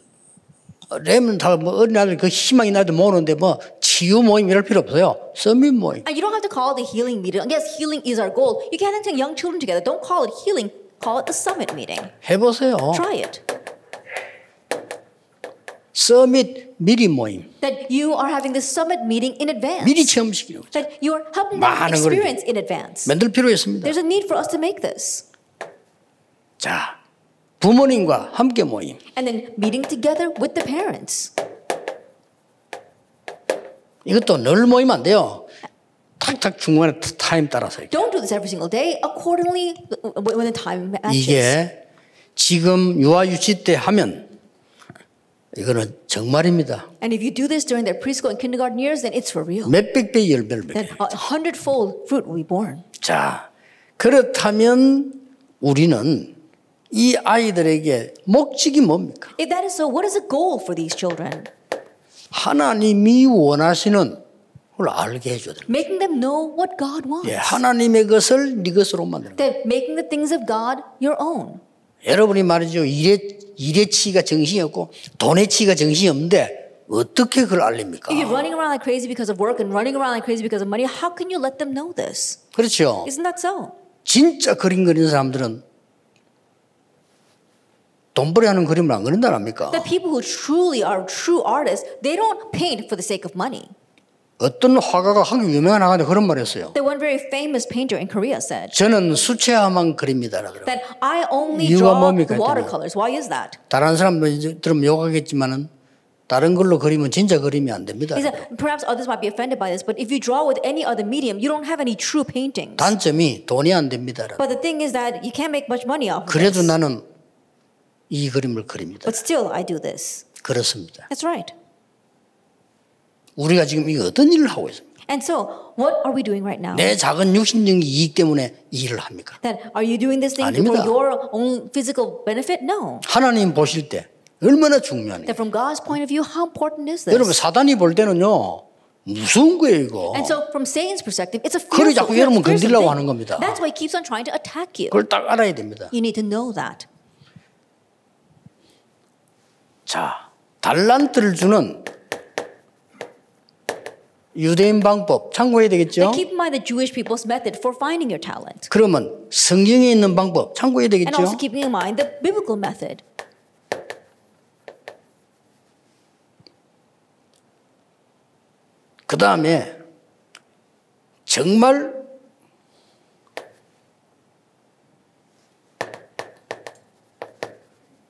S1: 렘은 다뭐 어린아이들 그 희망 있는 아이들 모으는데 뭐 치유 모임 이럴 필요 없어요. 서밋 모임.
S2: And you don't have to call it the healing meeting. Yes, healing is our goal. You can't take young children together. Don't call it healing. Call it the summit meeting.
S1: 해보세요.
S2: Try it.
S1: 서밋 미리 모임.
S2: That you are having this summit meeting in advance.
S1: 미리 체험시키는 거죠.
S2: That you are helping them
S1: 많은 걸
S2: experience in advance.
S1: 만들 필요 있습니다.
S2: There's a need for us to make this.
S1: 자, 부모님과 함께 모임.
S2: And then meeting together with the parents.
S1: 이것도 늘 모이면 안 돼요. 탁탁 중간에 타임 따라서.
S2: Don't do this every single day. Accordingly, when the time matches.
S1: 이게 지금 유아 유치 때 하면 이거는 정말입니다.
S2: And if you do this during their preschool and kindergarten years, then it's for real.
S1: 몇백 배, 열몇 배.
S2: Then 100-fold fruit will be born.
S1: 자, 그렇다면 우리는 이 아이들에게 목적이 뭡니까?
S2: If that is so, what is the goal for these children?
S1: 하나님이 원하시는 걸 알게 해줘야 됩니다.
S2: Making them know what God wants.
S1: 예, 하나님의 것을 네 것으로 만드는 거예요.
S2: That making the things of God your own.
S1: 여러분이 말이죠. 일의 치가 정신이 없고 돈의 치가 정신이 없는데 어떻게 그걸 알립니까?
S2: If you're running around like crazy because of work and running around like crazy because of money, how can you let them know this?
S1: 그렇죠.
S2: Isn't that so?
S1: 진짜 그림 그리는 사람들은 돈벌이하는 그림을 안 그린다 합니까?
S2: The people who truly are true artists, they don't paint for the sake of money.
S1: 어떤 화가가 한국 유명한 화가인데 그런 말 했어요.
S2: The one very famous painter in Korea said
S1: 저는 수채화만 그립니다.
S2: that I only
S1: 이유가
S2: draw
S1: 뭡니까?
S2: watercolors. Why is that?
S1: 다른 사람들 들으면 욕하겠지만은 다른 걸로 그리면 진짜 그림이 안 됩니다.
S2: He said, perhaps others might be offended by this, but if you draw with any other medium, you don't have any true paintings.
S1: 단점이 돈이 안 됩니다.
S2: But the thing is that you can't make much money off of
S1: 그래도
S2: this.
S1: 나는 이 그림을 그립니다.
S2: But still, I do this.
S1: 그렇습니다.
S2: That's right.
S1: 우리가 지금 이거 어떤 일을 하고 있습니까?
S2: And so, what are we doing right now?
S1: 내 작은 육신적인 이익 때문에 이 일을 합니까?
S2: That are you doing this thing
S1: 아닙니다.
S2: for your own physical benefit? No.
S1: 하나님 보실 때 얼마나 중요하냐.
S2: That from God's point of view, how important is this?
S1: 여러분 사단이 볼 때는요 무서운 거예요 이거.
S2: And so, from Satan's perspective, it's a
S1: 그걸
S2: fearful,
S1: 자꾸 여러분
S2: fearsome
S1: 건드리려고
S2: thing.
S1: 하는 겁니다.
S2: That's why he keeps on trying to attack you.
S1: 그걸 딱 알아야 됩니다.
S2: You need to know that.
S1: 자, 달란트를 주는 유대인 방법 참고해야 되겠죠?
S2: Now, keep in mind the Jewish people's method for finding your talent.
S1: 그러면 성경에 있는 방법 참고해야
S2: And also
S1: 되겠죠?
S2: keeping in mind the biblical method.
S1: 그 다음에 정말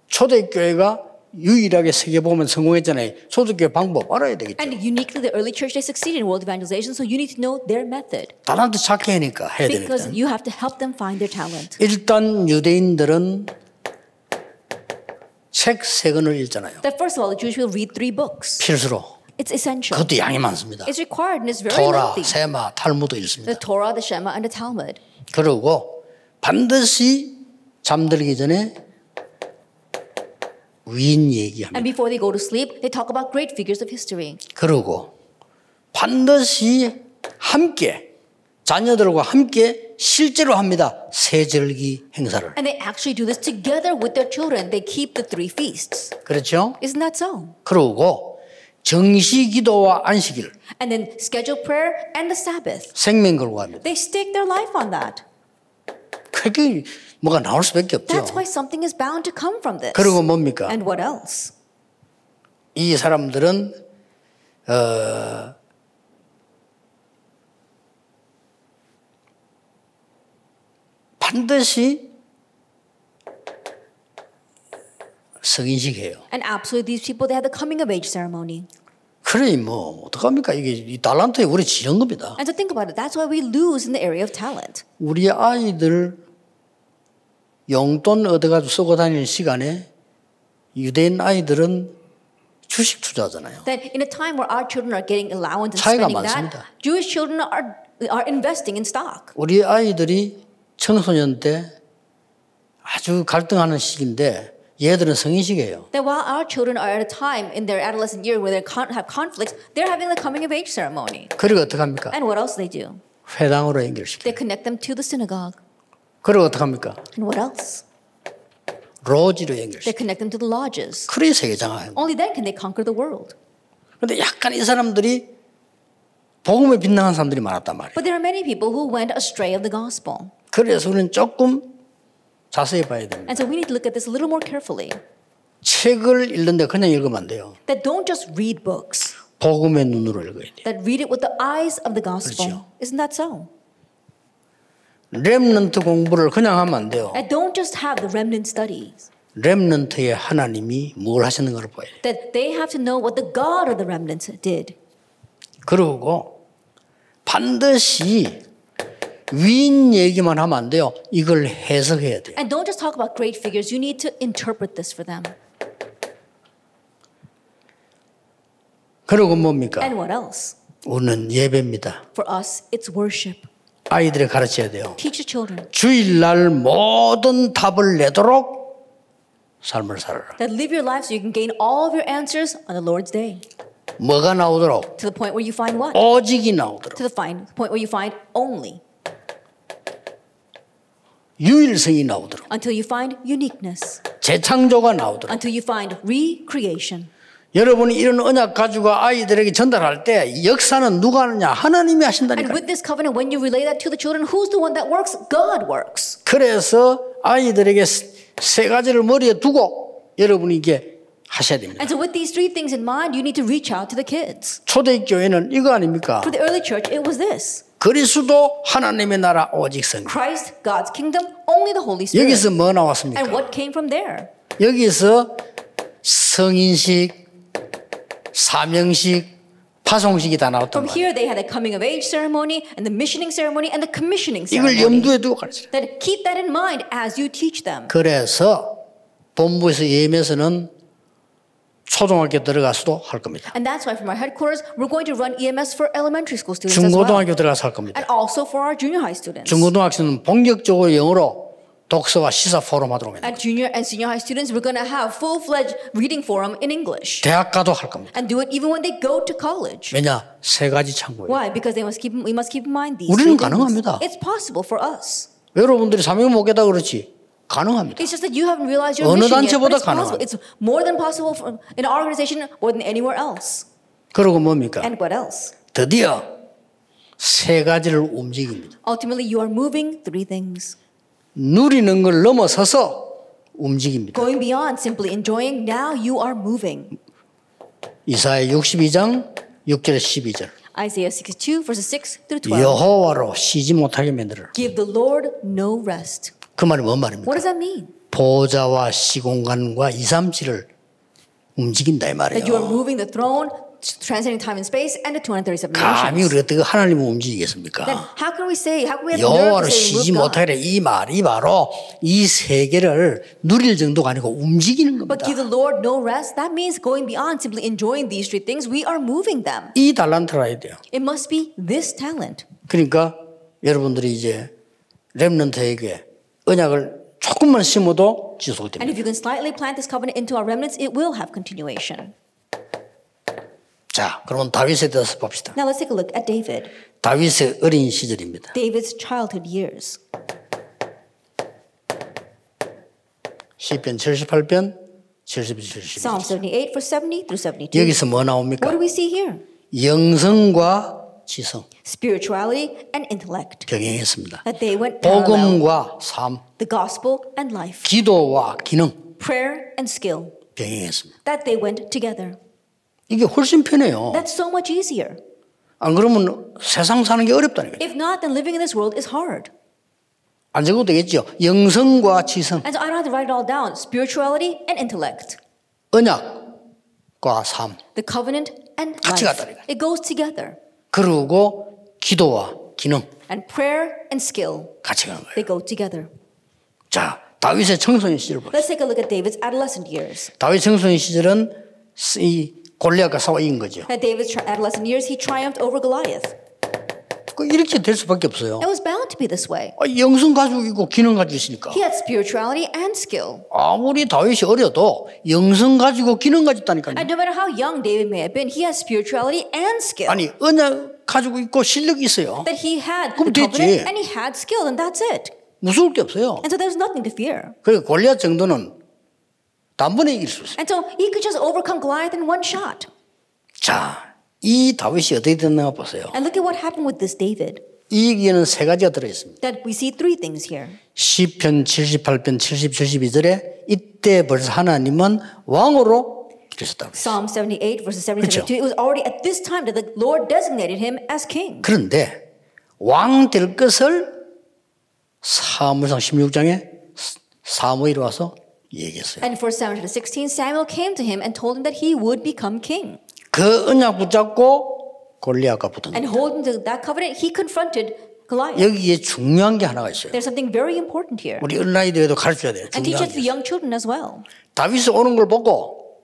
S1: 초대교회가 유일하게 세계보면 성공했잖아요. 초대교회 방법 알아야 되겠죠.
S2: And uniquely, the early church, they succeeded in world evangelization, so you need to know their method.
S1: 달란트 찾게 하니까 해야
S2: Because
S1: 되니까.
S2: you have to help them find their talent.
S1: 일단 유대인들은 책 3권을 읽잖아요.
S2: That first of all, the Jewish will read 3 books.
S1: 필수로.
S2: It's essential.
S1: 그것도 양이 많습니다.
S2: It's required and it's very
S1: 토라,
S2: lengthy.
S1: 세마, 탈무드 읽습니다.
S2: The Torah, the Shema, and the Talmud.
S1: 그리고 반드시 잠들기 전에 위인 얘기합니다.
S2: And before they go to sleep, they talk about great figures of history.
S1: 그리고 반드시 함께 자녀들과 함께 실제로 합니다. 세절기 행사를.
S2: And they actually do this together with their children. They keep the 3 feasts.
S1: 그렇죠?
S2: Isn't that so?
S1: 그리고 정시 기도와 안식일
S2: And then schedule prayer and the Sabbath.
S1: 생명 걸고 합니다.
S2: They stake their life on that.
S1: 그게 뭐가 나올 수밖에 없죠.
S2: That's why something is bound to come from this.
S1: 그리고 뭡니까?
S2: And what else?
S1: 이 사람들은 반드시 성인식해요.
S2: And absolutely, these people, they have the coming of age ceremony.
S1: 그래 뭐 어떡합니까? 이게 이 달란트에 우리 지른 겁니다.
S2: And so think about it. That's why we lose in the area of talent.
S1: 우리 아이들 용돈 얻어가지고 쓰고 다니는 시간에 유대인 아이들은 주식 투자하잖아요.
S2: That in a time where our children are getting allowance and
S1: 차이가
S2: spending
S1: 많습니다.
S2: that, Jewish children are investing in stock.
S1: 우리 아이들이 청소년 때 아주 갈등하는 시기인데 얘들은 성인식이에요.
S2: That while our children are at a time in their adolescent year where they have conflicts, they're having the coming of age ceremony.
S1: 그리고 어떻게 합니까?
S2: And what else they do?
S1: 회당으로 연결시켜요.
S2: They connect them to the synagogue.
S1: 그리고 어떻게 합니까?
S2: And what else?
S1: 로지로
S2: They
S1: 연결시켜요.
S2: connect them to the lodges.
S1: 그래야 세계장하예요.
S2: Only then can they conquer the world.
S1: 그런데 약간 이 사람들이 복음에 빗나간 사람들이 많았단 말이에요.
S2: But there are many people who went astray of the gospel.
S1: 그래서 우리는 조금 자세히 봐야 됩니다.
S2: And so we need to look at this a little more carefully.
S1: 책을 읽는데 그냥 읽으면 안 돼요.
S2: That don't just read books.
S1: 복음의 눈으로 읽어야 돼요.
S2: That read it with the eyes of the gospel.
S1: 그렇죠.
S2: Isn't that so?
S1: 렘넌트 공부를 그냥 하면 안 돼요.
S2: That don't just have the remnant studies.
S1: 렘넌트의 하나님이 뭘 하시는 걸 봐야 돼요.
S2: That they have to know what the God of the remnants did.
S1: 그리고 반드시 위인 얘기만 하면 안 돼요. 이걸 해석해야 돼요.
S2: And don't just talk about great figures. You need to interpret this for them.
S1: 그리고 뭡니까?
S2: And what else?
S1: 우리는 예배입니다.
S2: For us, it's worship.
S1: 아이들을 가르쳐야 돼요.
S2: Teach the children.
S1: 주일날 모든 답을 내도록 삶을 살아라.
S2: That live your life so you can gain all of your answers on the Lord's day.
S1: 뭐가 나오도록?
S2: To the point where you find what?
S1: 오직이 나오도록.
S2: To the point where you find only.
S1: 유일성이 나오도록.
S2: Until you find uniqueness.
S1: 재창조가 나오도록.
S2: Until you find recreation.
S1: 여러분이 이런 언약 가지고 아이들에게 전달할 때 역사는 누가 하느냐? 하나님이
S2: And
S1: 하신다니까.
S2: with this covenant, when you relay that to the children, who's the one that works? God works.
S1: 그래서 아이들에게 세 가지를 머리에 두고 여러분이 이게 하셔야 됩니다.
S2: And so with these three things in mind, you need to reach out to the kids.
S1: 초대교회는 이거 아닙니까?
S2: For the early church, it was this.
S1: 그리스도 하나님의 나라 오직 성.
S2: Christ, God's kingdom, only the Holy Spirit.
S1: 여기서 뭐 나왔습니까?
S2: And what came from there?
S1: 여기서 성인식, 사명식, 파송식이 다 나왔단
S2: From
S1: 말이에요.
S2: here, they had the coming of age ceremony and the missioning ceremony and the commissioning
S1: 이걸
S2: ceremony.
S1: 염두에 두고 가르치라.
S2: That keep that in mind as you teach them.
S1: 그래서 본부에서 예매서는 초등학교 들어가서도 할 겁니다.
S2: And that's why from our headquarters, we're going to run EMS for elementary school students as
S1: 중고등학교
S2: well.
S1: 들어가서 할 겁니다.
S2: And also for our junior high students.
S1: 중고등학생은 본격적으로 영어로 독서와 시사 포럼 하도록 합니다.
S2: At junior and senior high students, we're going to have full-fledged reading forum in English.
S1: 대학 가도 할 겁니다.
S2: And do it even when they go to college.
S1: 왜냐? 세 가지 참고예요.
S2: Why? Because we must keep in mind these
S1: 우리는
S2: three things.
S1: 가능합니다.
S2: It's possible for us.
S1: 여러분들이 사명 못 깨다 그렇지 가능합니다.
S2: It's just that you haven't realized your
S1: 어느
S2: mission yet, but
S1: 단체보다
S2: it's possible.
S1: 가능합니다.
S2: It's more than possible for, in our organization more than anywhere else.
S1: 그리고 뭡니까?
S2: And what else?
S1: 드디어 세 가지를 움직입니다.
S2: Ultimately, you are moving three things.
S1: 누리는 걸 넘어서서 움직입니다.
S2: Going beyond simply enjoying, now you are moving.
S1: 이사야 62장 6절 12절
S2: Isaiah 62 verses 6 through 12.
S1: 여호와로 쉬지 못하게 만들어라.
S2: Give the Lord no rest.
S1: 그 말이 뭔 말입니까?
S2: What does that mean?
S1: 보좌와 시공간과 2, 3, 7을 움직인다 이
S2: That you are
S1: 말이에요.
S2: moving the throne, transcending time and space, and the 237
S1: 감히
S2: nations.
S1: 우리가 어떻게 하나님을
S2: Then
S1: 움직이겠습니까?
S2: how can we have the nerve
S1: 여호와로
S2: to say
S1: 쉬지
S2: move God?
S1: 못하게 이 말이 바로 이 세계를 누릴 정도가 아니고 움직이는
S2: But
S1: 겁니다.
S2: give the Lord no rest. That means going beyond simply enjoying these three things. We are moving them.
S1: 이 달란트라 해야 돼요.
S2: It must be this talent.
S1: 그러니까 여러분들이 이제 렘넌트에게 언약을 조금만 심어도
S2: And
S1: 지속됩니다.
S2: if you can slightly plant this covenant into our remnants, it will have continuation.
S1: 자, 그러면 다윗에 대해서 봅시다.
S2: Now let's take a look at David.
S1: 다윗의 어린 시절입니다.
S2: David's childhood years.
S1: 시편 78편 70, 72.
S2: Psalm 78 verse 70 through 72.
S1: 여기서 뭐
S2: What
S1: 나옵니까?
S2: do we see here?
S1: 영성과 지성
S2: Spirituality and intellect.
S1: 병행했습니다.
S2: That they went parallel.
S1: 복음과 삶,
S2: The gospel and life.
S1: 기도와 기능
S2: Prayer and skill.
S1: 병행했습니다.
S2: That they went together.
S1: 이게 훨씬 편해요.
S2: That's so much easier.
S1: 안 그러면 세상 사는 게 어렵다는 거예요.
S2: If not, then living in this world is hard.
S1: 안 적어도 되겠죠. 영성과 지성,
S2: And so I don't have to write it all down. Spirituality and intellect.
S1: 언약과 삶,
S2: The covenant and
S1: 같이
S2: life.
S1: 갔다니까.
S2: It goes together.
S1: 그리고 기도와 기능
S2: And prayer and skill.
S1: 같이 가는 거예요.
S2: They go together.
S1: 자, 다윗의 청소년 시절 보세요.
S2: Let's take a look at David's adolescent years.
S1: 다윗 청소년 시절은 이 골리앗과 싸워 이긴 거죠.
S2: At David's adolescent years, he triumphed over Goliath.
S1: 이렇게 될 수밖에 없어요.
S2: It was bound to be this way.
S1: 영성 가지고 있고 기능 가지고 있으니까.
S2: He had spirituality and skill.
S1: 아무리 다윗이 어려도 영성 가지고 기능 가지고 있다니까요.
S2: And no matter how young David may have been, he has spirituality and skill.
S1: 아니 언약 가지고 있고 실력이 있어요.
S2: That he had
S1: 그럼
S2: the
S1: 됐지.
S2: covenant and he had skill, and that's it.
S1: 무서울 게 없어요.
S2: And so there's nothing to fear.
S1: 그리고 골리앗 정도는 단번에 이길 수 있어요.
S2: And so he could just overcome Goliath in one shot.
S1: 자, 이 다윗이 어떻게 됐나 보세요.
S2: And look at what happened with this David.
S1: 이 얘기에는 세 가지가 들어있습니다.
S2: That we see three things here.
S1: 시편 78편 70, 72절에 이때 벌써 하나님은 왕으로 기르셨다고.
S2: Psalm 78 verses 70
S1: 그렇죠.
S2: 72. It was already at this time that the Lord designated him as king.
S1: 그런데 왕 될 것을 사무엘상 16장에 사무엘이 와서 얘기했어요.
S2: And for Samuel 16, Samuel came to him and told him that he would become king.
S1: 그 언약 붙잡고 골리앗과 붙은
S2: And
S1: 거예요.
S2: holding to that covenant, he confronted Goliath.
S1: 여기에 중요한 게 하나가 있어요.
S2: There's something very important here.
S1: 우리 어린아이들에도 가르쳐야 돼요.
S2: And teach
S1: 중요한
S2: it to
S1: 게.
S2: young children as well.
S1: 다윗이 오는 걸 보고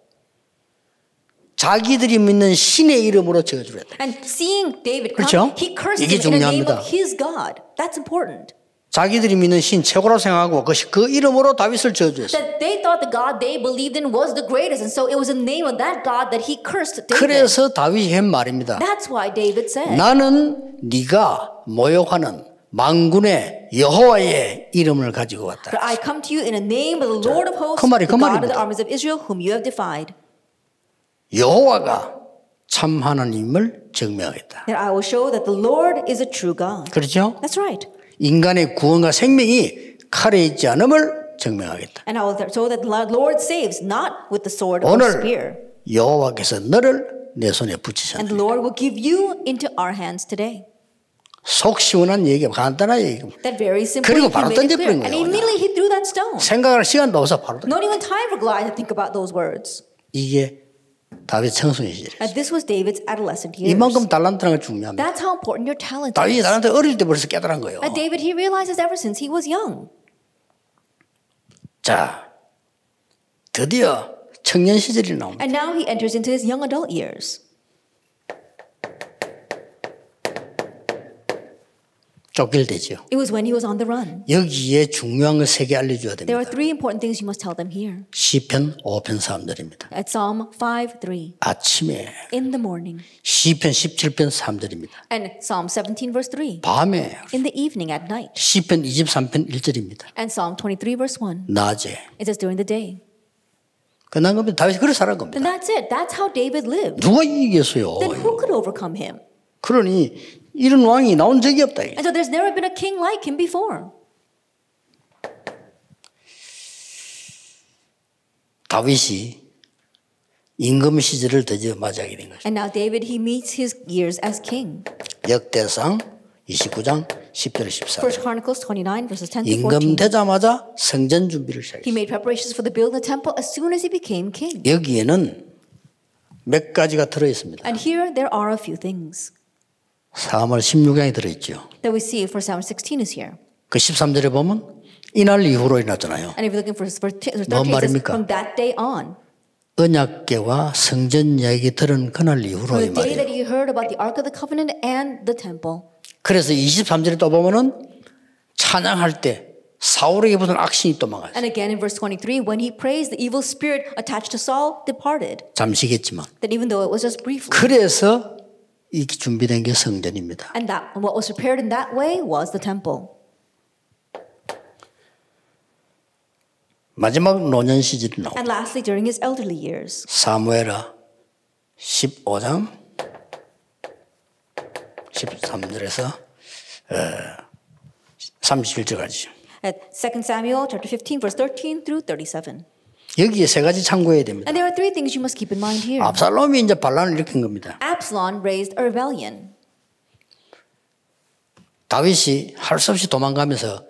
S1: 자기들이 믿는 신의 이름으로 저주를 했다.
S2: And seeing David
S1: 그렇죠?
S2: come, he cursed
S1: 이게
S2: him in the name
S1: 중요합니다.
S2: of his God. That's important.
S1: 자기들이 믿는 신 최고라고 생각하고 그 이름으로 다윗을 저주했어요.
S2: That they thought the God they believed in was the greatest, and so it was the name of that God that he cursed David.
S1: 그래서 다윗이 한 말입니다.
S2: That's why David said,
S1: 나는 네가 모욕하는 만군의 여호와의 이름을 가지고 왔다.
S2: "For I come to you in the name of the Lord of hosts,
S1: 그 말이
S2: the
S1: 그
S2: God of the
S1: 말입니다.
S2: armies of Israel, whom you have defied.
S1: 여호와가 참 하나님을 증명하겠다.
S2: That I will show that the Lord is a true God."
S1: 그렇죠?
S2: That's right.
S1: 인간의 구원과 생명이 칼에 있지 않음을 증명하겠다.
S2: And I will show that the Lord saves not with the sword or spear.
S1: 오늘 여호와께서 너를 내 손에
S2: And
S1: 붙이셨네.
S2: the Lord will give you into our hands today.
S1: 속 시원한 얘기, 간단한 얘기.
S2: That very simply
S1: 그리고
S2: he
S1: 바로
S2: made it clear.
S1: 던져버린
S2: And
S1: 거예요,
S2: immediately he threw that stone.
S1: 생각할 시간도 없어 바로.
S2: Not even time for Goliath to think about those words.
S1: 이게 다윗 청소년 시절이에요.
S2: And this was David's adolescent years.
S1: 이만큼 달란트라는 게 중요합니다.
S2: That's how important your talent
S1: 다윗이
S2: is.
S1: 달란트 어릴 때 벌써 깨달은 거예요.
S2: And David, he realizes ever since he was young.
S1: 자, 드디어 청년 시절이 나옵니다.
S2: And now he enters into his young adult years.
S1: 쫓길되죠.
S2: It was when he was on the run.
S1: 여기에 중요한 걸 세 개 알려줘야
S2: There are
S1: 됩니다.
S2: three important things you must tell them here.
S1: 시편 5편 3절입니다.
S2: At Psalm 5:3,
S1: 아침에
S2: in the morning.
S1: 시편 17편 3절입니다.
S2: And Psalm 17 verse 3,
S1: 밤에
S2: in the evening at night.
S1: 시편 23편 1절입니다.
S2: And Psalm 23 verse 1,
S1: 낮에.
S2: it says during the day.
S1: 끝난 겁니다. 다윗이 그렇게 살아간 겁니다.
S2: And that's it. That's how David lived.
S1: 누가 이기겠어요?
S2: Then who could overcome him?
S1: 그러니 이런 왕이 나온 적이 없다.
S2: And so there's never been a king like him before.
S1: 다윗이 임금 시절을 드디어 맞이하게 된 것입니다.
S2: And now David, he meets his years as king.
S1: 역대상 29장 10절 14절.
S2: 1 Chronicles 29 verses 10 to
S1: 임금
S2: 14.
S1: 되자마자 성전 준비를
S2: He
S1: 시작했어요.
S2: made preparations for the building of the temple as soon as he became king.
S1: 여기에는 몇 가지가 들어있습니다.
S2: And here there are a few things
S1: 사무엘 16장이 들어있죠.
S2: that we see. For Psalm 16 is here.
S1: 그 13절에 보면 이날 이후로 일어났잖아요.
S2: And if you're looking for verse 13, it
S1: 뭔
S2: says,
S1: 말입니까?
S2: from that day on,
S1: 언약궤와 성전 이야기 들은 그날 이후로
S2: from
S1: 이
S2: the day that
S1: 말이에요.
S2: he heard about the Ark of the Covenant and the temple.
S1: 그래서 23절에 또 보면은 찬양할 때 사울에게 붙은 악신이 또 망했어요.
S2: And again in verse 23, when he praised, the evil spirit attached to Saul departed.
S1: 잠시겠지만.
S2: That even though it was just briefly.
S1: 그래서 이 준비된 게 성전입니다.
S2: And that what was prepared in that way was the temple.
S1: 마지막 노년 시절이 나옵니다.
S2: And lastly, during his elderly years.
S1: 사무엘하 15장 13절에서 31절까지.
S2: At 2 Samuel chapter 15 verse 13 through 37.
S1: 여기에 세 가지 참고해야 됩니다.
S2: And there are three things you must keep in mind here.
S1: 압살롬이 이제 반란을 일으킨 겁니다.
S2: Absalom raised a rebellion.
S1: 다윗이 할 수 없이 도망가면서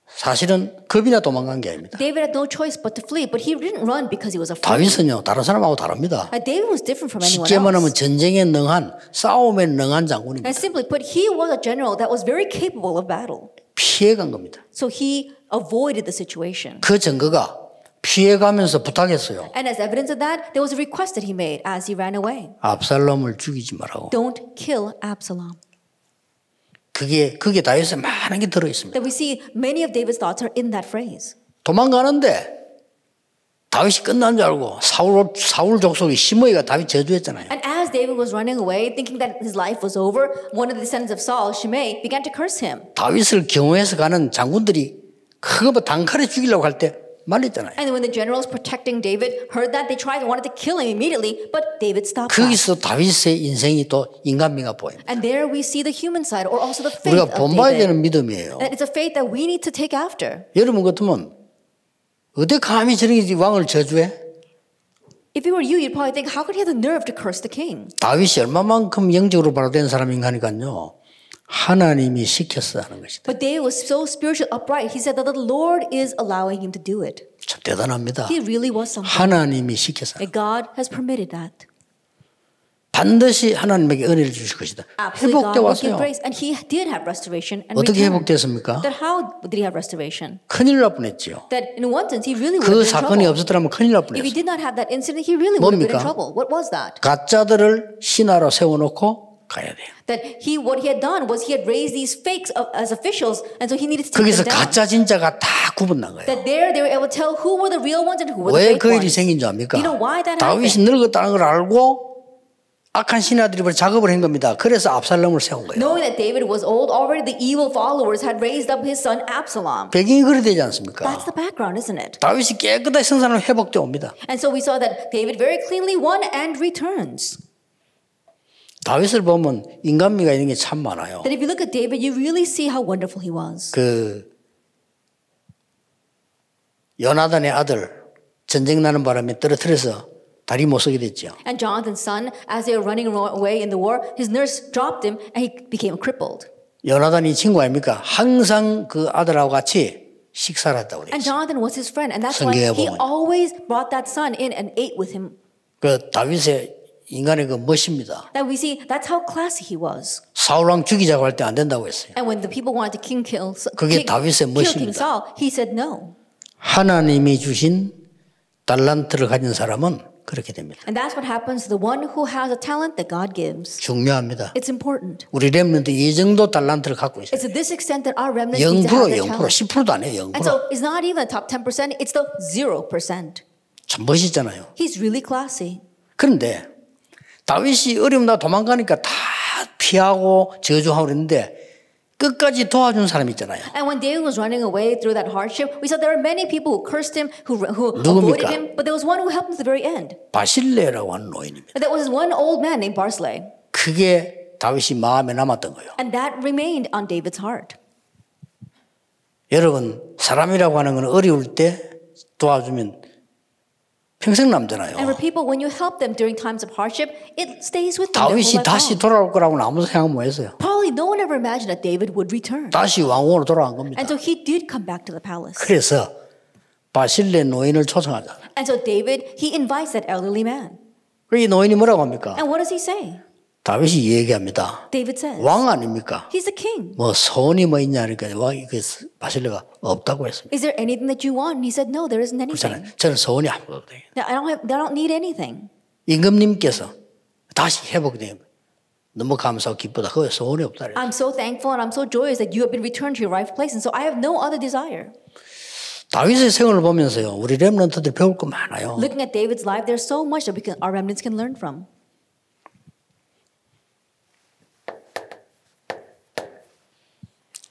S1: 사실은 겁이나 도망간 게 아닙니다.
S2: David had no choice but to flee, but he didn't run because he was afraid.
S1: 다윗은요 다른 사람하고 다릅니다.
S2: David was different from anyone
S1: 쉽게 말하면
S2: else.
S1: 전쟁에 능한 싸움에 능한 장군입니다.
S2: And simply put, he was a general that was very capable of battle.
S1: 피해간 겁니다.
S2: So he avoided the situation.
S1: 그 증거가 피해가면서 부탁했어요.
S2: And as evidence of that, there was a request that he made as he ran away.
S1: 압살롬을 죽이지 말라고.
S2: Don't kill Absalom.
S1: 그게 다윗에 많은 게 들어 있습니다.
S2: That we see many of David's thoughts are in that phrase.
S1: 도망가는데 다윗이 끝난 줄 알고 사울 족속이 시므이가 다윗 저주했잖아요.
S2: And as David was running away, thinking that his life was over, one of the descendants of Saul, Shimei, began to curse him.
S1: 다윗을 경호해서 가는 장군들이 그거 단칼에 죽이려고 할 때 말렸잖아요.
S2: And when the generals protecting David heard that, they wanted to kill him immediately, but David stopped that.
S1: 거기서 다윗의 인생이 또 인간미가 보입니다.
S2: And there we see the human side, or also the faith
S1: 우리가
S2: of
S1: 본봐야
S2: David.
S1: 되는 믿음이에요.
S2: And it's a faith that we need to take after.
S1: 여러분 같으면 어디 감히 저렇게 왕을 저주해?
S2: If it were you, you'd probably think, how could he have the nerve to curse the king?
S1: 다윗이 얼마만큼 영적으로 바로된 사람인가 하니까요. 하나님이 시켰어 하는 것이다.
S2: But David was so spiritual upright. He said that the Lord is allowing him to do it.
S1: 참 대단합니다.
S2: He really was something.
S1: 하나님이 시켰어.
S2: And God has permitted that.
S1: 반드시 하나님에게 은혜를 주실 것이다.
S2: Absolutely, God
S1: 회복돼
S2: will give
S1: 왔어요.
S2: grace. And he did have restoration and
S1: 어떻게
S2: return.
S1: 회복됐습니까?
S2: That how did he have restoration?
S1: 큰일 날 뻔했지요.
S2: That in one sense, he really would
S1: 그
S2: have been in
S1: 사건이
S2: trouble.
S1: 없었더라면 큰일 날
S2: If he
S1: 뻔했어요.
S2: did not have that incident, he really would have been in
S1: 뭡니까?
S2: trouble. What was that?
S1: 가짜들을 신하로 세워놓고 가야 돼요.
S2: That what he had done was he had raised these fakes as officials, and so he needed to take
S1: 거기서
S2: them down.
S1: 가짜 진짜가 다 구분난 거예요.
S2: That there they were able to tell who were the real ones and who were
S1: 왜
S2: the fake
S1: 그 일이
S2: ones.
S1: 생긴 줄 압니까?
S2: You know why that
S1: 다윗이
S2: happened?
S1: 늙었다는 걸 알고 악한 신하들이 작업을 한 겁니다. 그래서 압살롬을 세운 거예요.
S2: Knowing that David was old, already the evil followers had raised up his son Absalom.
S1: 배경이 그래 되지 않습니까?
S2: That's the background, isn't it?
S1: 다윗이 깨끗하게 성산을 회복돼 옵니다.
S2: And so we saw that David very cleanly won and returns.
S1: 다윗을 보면 인간미가 있는 게 참 많아요.
S2: That if you look at David, you really see how wonderful he was.
S1: 그 요나단의 아들 전쟁 나는 바람에 떨어뜨려서 다리 못 서게 됐죠.
S2: And Jonathan's son, as they were running away in the war, his nurse dropped him and he became crippled.
S1: 요나단이 친구 아닙니까? 항상 그 아들하고 같이 식사를 했다고
S2: And
S1: 그랬어요.
S2: Jonathan was his friend, and that's why
S1: 성경에
S2: he
S1: 보면.
S2: always brought that son in and ate with him.
S1: 그 다윗의 인간의 그 멋입니다.
S2: That we see that's how classy he was.
S1: 사울왕 죽이자고 할 때 안 된다고 했어요.
S2: And when the people wanted to
S1: 그게 다윗의
S2: kill King
S1: 멋입니다.
S2: Saul, he said no.
S1: 하나님이 주신 달란트를 가진 사람은 그렇게 됩니다.
S2: And that's what happens to the one who has a talent that God gives.
S1: 중요합니다.
S2: It's important.
S1: 우리 렘넌트 이 정도 달란트를 갖고 있어요.
S2: It's to this extent that our remnants need to have
S1: 0%,
S2: that
S1: 0%,
S2: talent.
S1: 10%도 아니에요. 0%.
S2: And so it's not even the top 10%, it's the 0%.
S1: 참 멋있잖아요.
S2: He's really classy.
S1: 그런데 다윗이 어려움 나 도망가니까 다 피하고 저주하고 그랬는데 끝까지 도와준 사람 있잖아요.
S2: And when David was running away through that hardship, we saw there were many people who cursed him, who
S1: 누굽니까?
S2: avoided him, but there was one who helped him to the very end.
S1: 바실레라고 하는 노인입니다.
S2: And that was one old man named Barzillai.
S1: 그게 다윗이 마음에 남았던 거예요.
S2: And that remained on David's heart.
S1: 여러분 사람이라고 하는 건 어려울 때 도와주면 평생 남잖아요.
S2: And for people, when you help them during times of hardship, it stays with them their whole
S1: 다윗이
S2: life
S1: 다시
S2: long.
S1: 돌아올 거라고는 아무 생각 못 했어요.
S2: Probably no one ever imagined that David would return.
S1: 다시 왕궁으로 돌아간 겁니다.
S2: And so he did come back to the palace.
S1: 그래서 바실레 노인을 초청하자.
S2: And so David, he invites that elderly man.
S1: 이 노인이 뭐라고 합니까?
S2: And what does he say?
S1: 다윗이 얘기합니다.
S2: David says,
S1: 왕 아닙니까?
S2: he's the king.
S1: 뭐 소원이 뭐 있냐 하니까 왕이 그 바실레가 없다고 했습니다.
S2: Is there anything that you want? And he said, no, there isn't anything.
S1: 그렇잖아요. 저는 소원이 아무것도 없대요.
S2: Now, I don't need anything.
S1: 임금님께서 다시 회복되면 너무 감사하고 기쁘다. 그거 소원이 없다.
S2: I'm so thankful and I'm so joyous that you have been returned to your rightful place. And so I have no other desire.
S1: 다윗의 생활을 보면서요. 우리 렘넌트들이 배울 거 많아요.
S2: Looking at David's life, there's so much that our remnants can learn from.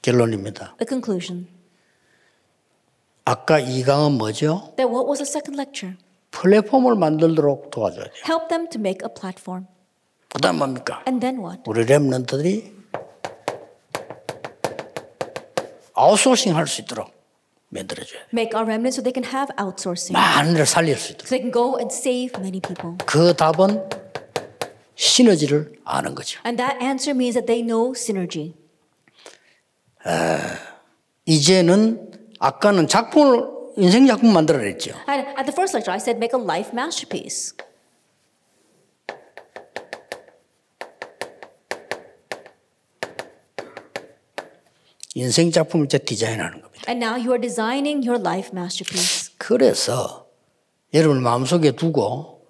S1: 결론입니다.
S2: The conclusion.
S1: 아까 2강은 뭐죠?
S2: That what was the second lecture?
S1: 플랫폼을 만들도록 도와줘야 돼요.
S2: Help them to make a platform.
S1: 그 다음 뭡니까?
S2: And then what?
S1: 우리 렘넌트들이 아웃소싱 할 수 있도록 만들어줘야 돼요.
S2: Make our remnants so they can have outsourcing.
S1: 많은 걸 살릴 수 있도록.
S2: So they can go and save many people.
S1: 그 답은 시너지를 아는 거죠.
S2: And that answer means that they know synergy.
S1: 이제는 아까는 인생 작품 만들어라 했죠.
S2: And at the first lecture, I said make a life masterpiece.
S1: 인생 작품을 이제 디자인하는 겁니다.
S2: And now you are designing your life masterpiece.
S1: 그래서 여러분 마음속에 두고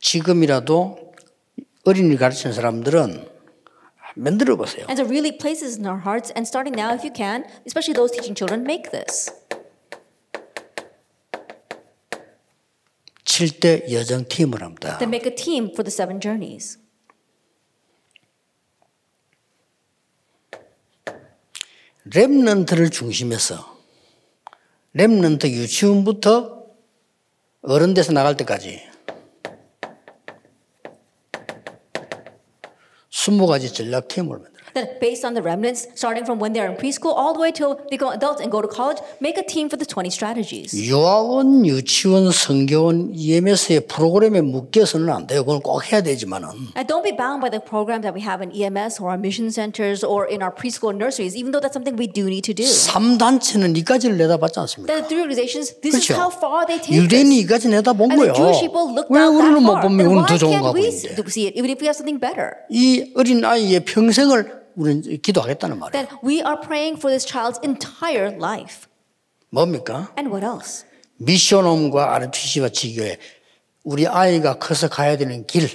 S1: 지금이라도 어린이를 가르치는 사람들은 만들어 보세요.
S2: And so really place this in our hearts, and starting now if you can, especially those teaching children, make this.
S1: 7대 여정 팀을 합니다.
S2: Then make a team for the 7 journeys.
S1: 렘넌트를 중심해서 렘넌트 유치원부터 어른 돼서 나갈 때까지 20가지 전략팀을 만들어요.
S2: Then based on the remnants, starting from when they're in preschool all the way till they go adults and go to college, make a team for the 20 strategies.
S1: 유아원, 유치원, 성교원, EMS의 프로그램에 묶여서는 안 돼요. 그건 꼭 해야 되지만은.
S2: And don't be bound by the programs that we have in EMS or our mission centers or in our preschool and nurseries, even though that's something we do need to do.
S1: 3단체는 이까지를 내다봤지 않습니까?
S2: The 3 organizations, this is
S1: 그렇죠.
S2: how far they take
S1: 유대인이
S2: this.
S1: 이까지 내다본
S2: And the
S1: 거예요.
S2: Jewish people looked
S1: 왜
S2: out
S1: 우리는
S2: that
S1: 못
S2: far.
S1: 보면
S2: Then
S1: 우리는
S2: why
S1: 더 좋은가
S2: can't we
S1: 보는데.
S2: see it, even if we have something better?
S1: 이 어린 아이의 평생을 우리는 기도하겠다는 말이에요.
S2: Then we are praying for this child's entire life.
S1: 뭡니까?
S2: And what else?
S1: 미션홈과 RTC와 지교회 우리 아이가 커서 가야 되는 길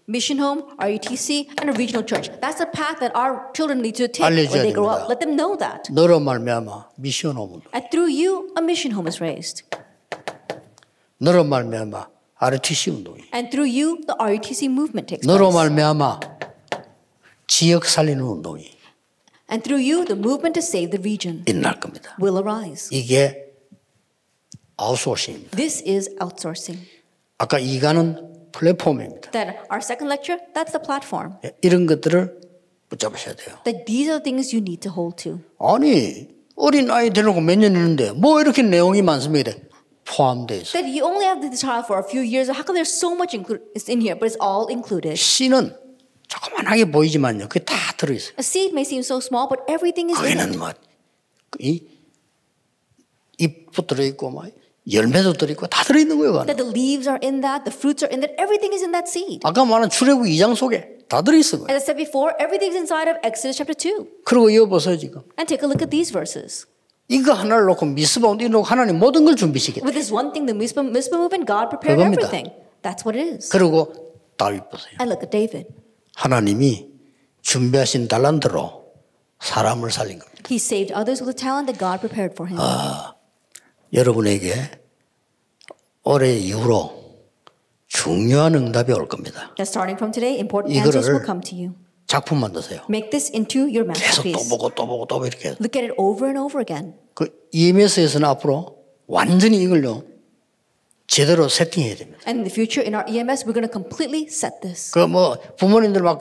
S2: Mission Home, RUTC, and a regional church. That's the path that our children need to take when
S1: 알려줘야
S2: they grow
S1: 됩니다.
S2: up. Let them know that.
S1: 너로 말미암아 미션홈은
S2: And through you, a mission home is raised.
S1: 너로 말미암아 RTC 운동이
S2: And through you, the RUTC movement takes
S1: 너로
S2: place.
S1: 말미암아 지역 살리는 운동이
S2: And through you, the movement to save the region
S1: 일어날 겁니다.
S2: will arise.
S1: 이게 아웃소싱입니다.
S2: This is outsourcing.
S1: 아까 이가는 플랫폼입니다.
S2: Then our second lecture, that's the platform.
S1: 이런 것들을 붙잡으셔야 돼요.
S2: That these are the things you need to hold to.
S1: 아니 어린 아이 데려고 몇 년 있는데 뭐 이렇게 내용이 많습니까? 포함되어 있어요.
S2: That you only have the child for a few years. How come there's so much in here, but it's all included?
S1: 씨는 조그만하게 보이지만요. 그게 다 들어있어요.
S2: A seed may seem so small, but everything is in
S1: 거기는
S2: it.
S1: 뭐 잎도 들어있고 막 열매도 들어있고 다 들어있는 거예요.
S2: That the leaves are in that, the fruits are in that, everything is in that seed.
S1: 아까 말한 출애굽 2장 속에 다 들어있어요.
S2: As I said before, everything's inside of Exodus chapter 2.
S1: 그리고 이어 보세요 지금.
S2: And take a look at these verses.
S1: 이거 하나를 놓고 미스바운드 놓고 하나님 모든 걸 준비시켰다.
S2: With this one thing, the Mizpah movement, God prepared
S1: 그겁니다.
S2: everything. That's what it is.
S1: 그리고 다윗 보세요.
S2: And look at David.
S1: 하나님이 준비하신 달란트로 사람을 살린 겁니다.
S2: He saved others with a talent that God prepared for him.
S1: 여러분에게 올해 이후로 중요한 응답이 올 겁니다.
S2: That starting from today, important answers will
S1: 이거를
S2: come to you.
S1: 작품 만드세요.
S2: Make this into your
S1: 계속 또
S2: masterpiece.
S1: 보고 또 보고 또 이렇게.
S2: Look at it over and over again.
S1: 그 EMS에서는 앞으로 완전히 이걸요 제대로 세팅해야 됩니다.
S2: And in the future, in our EMS, we're going to completely set this.
S1: 그 뭐 부모님들 막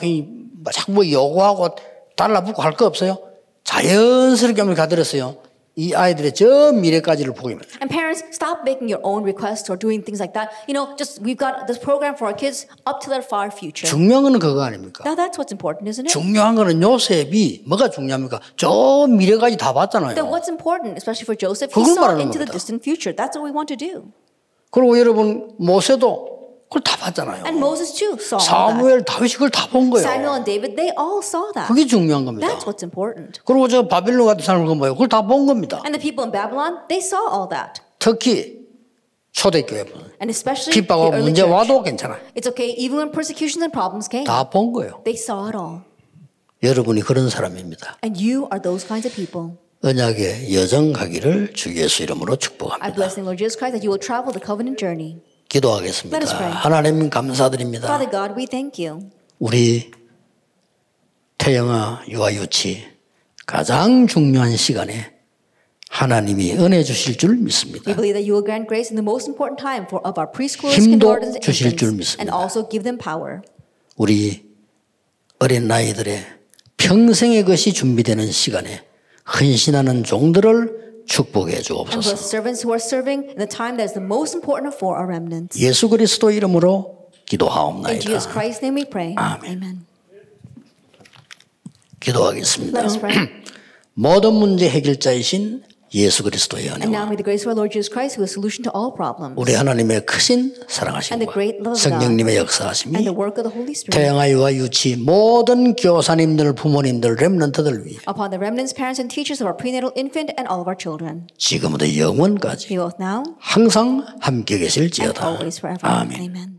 S1: 자꾸 뭐 요구하고 달라붙고 할 거 없어요. 자연스럽게 한번 가들었어요. 이 아이들의 저 미래까지를 보게 됩니다.
S2: And parents, stop making your own requests or doing things like that. You know, just we've got this program for our kids up to their far future.
S1: 중요한 건 그거 아닙니까?
S2: Now that's what's important, isn't it?
S1: 중요한 거는 요셉이 뭐가 중요합니까? 저 미래까지 다 봤잖아요.
S2: Then what's important, especially for Joseph, he
S1: 그걸
S2: saw
S1: 말하는
S2: into the
S1: 겁니다.
S2: distant future. That's what we want to do.
S1: 그리고 여러분 모세도 그걸 다 봤잖아요.
S2: And Moses too saw all that.
S1: 사무엘, 다윗이 그걸 다 본 거예요.
S2: Samuel and David, they all saw that.
S1: 그게 중요한 겁니다.
S2: That's what's important.
S1: 그리고 저 바빌론 같은 사람은 뭐예요? 그걸 다 본 겁니다.
S2: And the people in Babylon, they saw all that.
S1: 특히 초대교회
S2: And especially the
S1: 핍박하고
S2: early
S1: 문제
S2: church.
S1: 와도 괜찮아요.
S2: It's okay, even when persecutions and problems came.
S1: 다 본 거예요.
S2: They saw it all.
S1: 여러분이 그런 사람입니다.
S2: And you are those kinds of people.
S1: 언약의 여정 가기를 주 예수 이름으로
S2: I
S1: 축복합니다.
S2: bless in Lord Jesus Christ that you will travel the covenant journey.
S1: 기도하겠습니다.
S2: Let us pray.
S1: 하나님 감사드립니다.
S2: Father God, we thank you.
S1: 우리 태영아 유아 유치 가장 중요한 시간에 하나님이 은혜 주실 줄 믿습니다.
S2: We believe that you will grant grace in the most important time of our preschoolers,
S1: 힘도
S2: kindergartens, and
S1: 주실 줄
S2: infants,
S1: 믿습니다.
S2: and also give them power.
S1: 우리 어린 나이들의 평생의 것이 준비되는 시간에 헌신하는 종들을 축복해
S2: And
S1: 주옵소서.
S2: bless servants who are serving in the time that is the most important for our remnants.
S1: 예수 그리스도 이름으로
S2: In
S1: 기도하옵나이다.
S2: Jesus Christ's name we pray.
S1: 아멘.
S2: Amen.
S1: 기도하겠습니다.
S2: Let us pray.
S1: 모든 문제 해결자이신 예수 그리스도의
S2: And now
S1: 은혜와
S2: may the grace of our Lord Jesus Christ, who is solution to all problems,
S1: 우리 하나님의 크신
S2: And
S1: 사랑하심과
S2: the great love of
S1: 성령님의
S2: and
S1: 역사하심이
S2: the work of the Holy Spirit
S1: 태영아이와 유치 모든 교사님들 부모님들 렘넌트들 위해
S2: upon the remnants, parents, and teachers of our prenatal infant and all of our children.
S1: 지금부터 영원까지
S2: Be both now
S1: 항상 함께
S2: and
S1: 계실지어다.
S2: always forever.
S1: 아멘.
S2: Amen.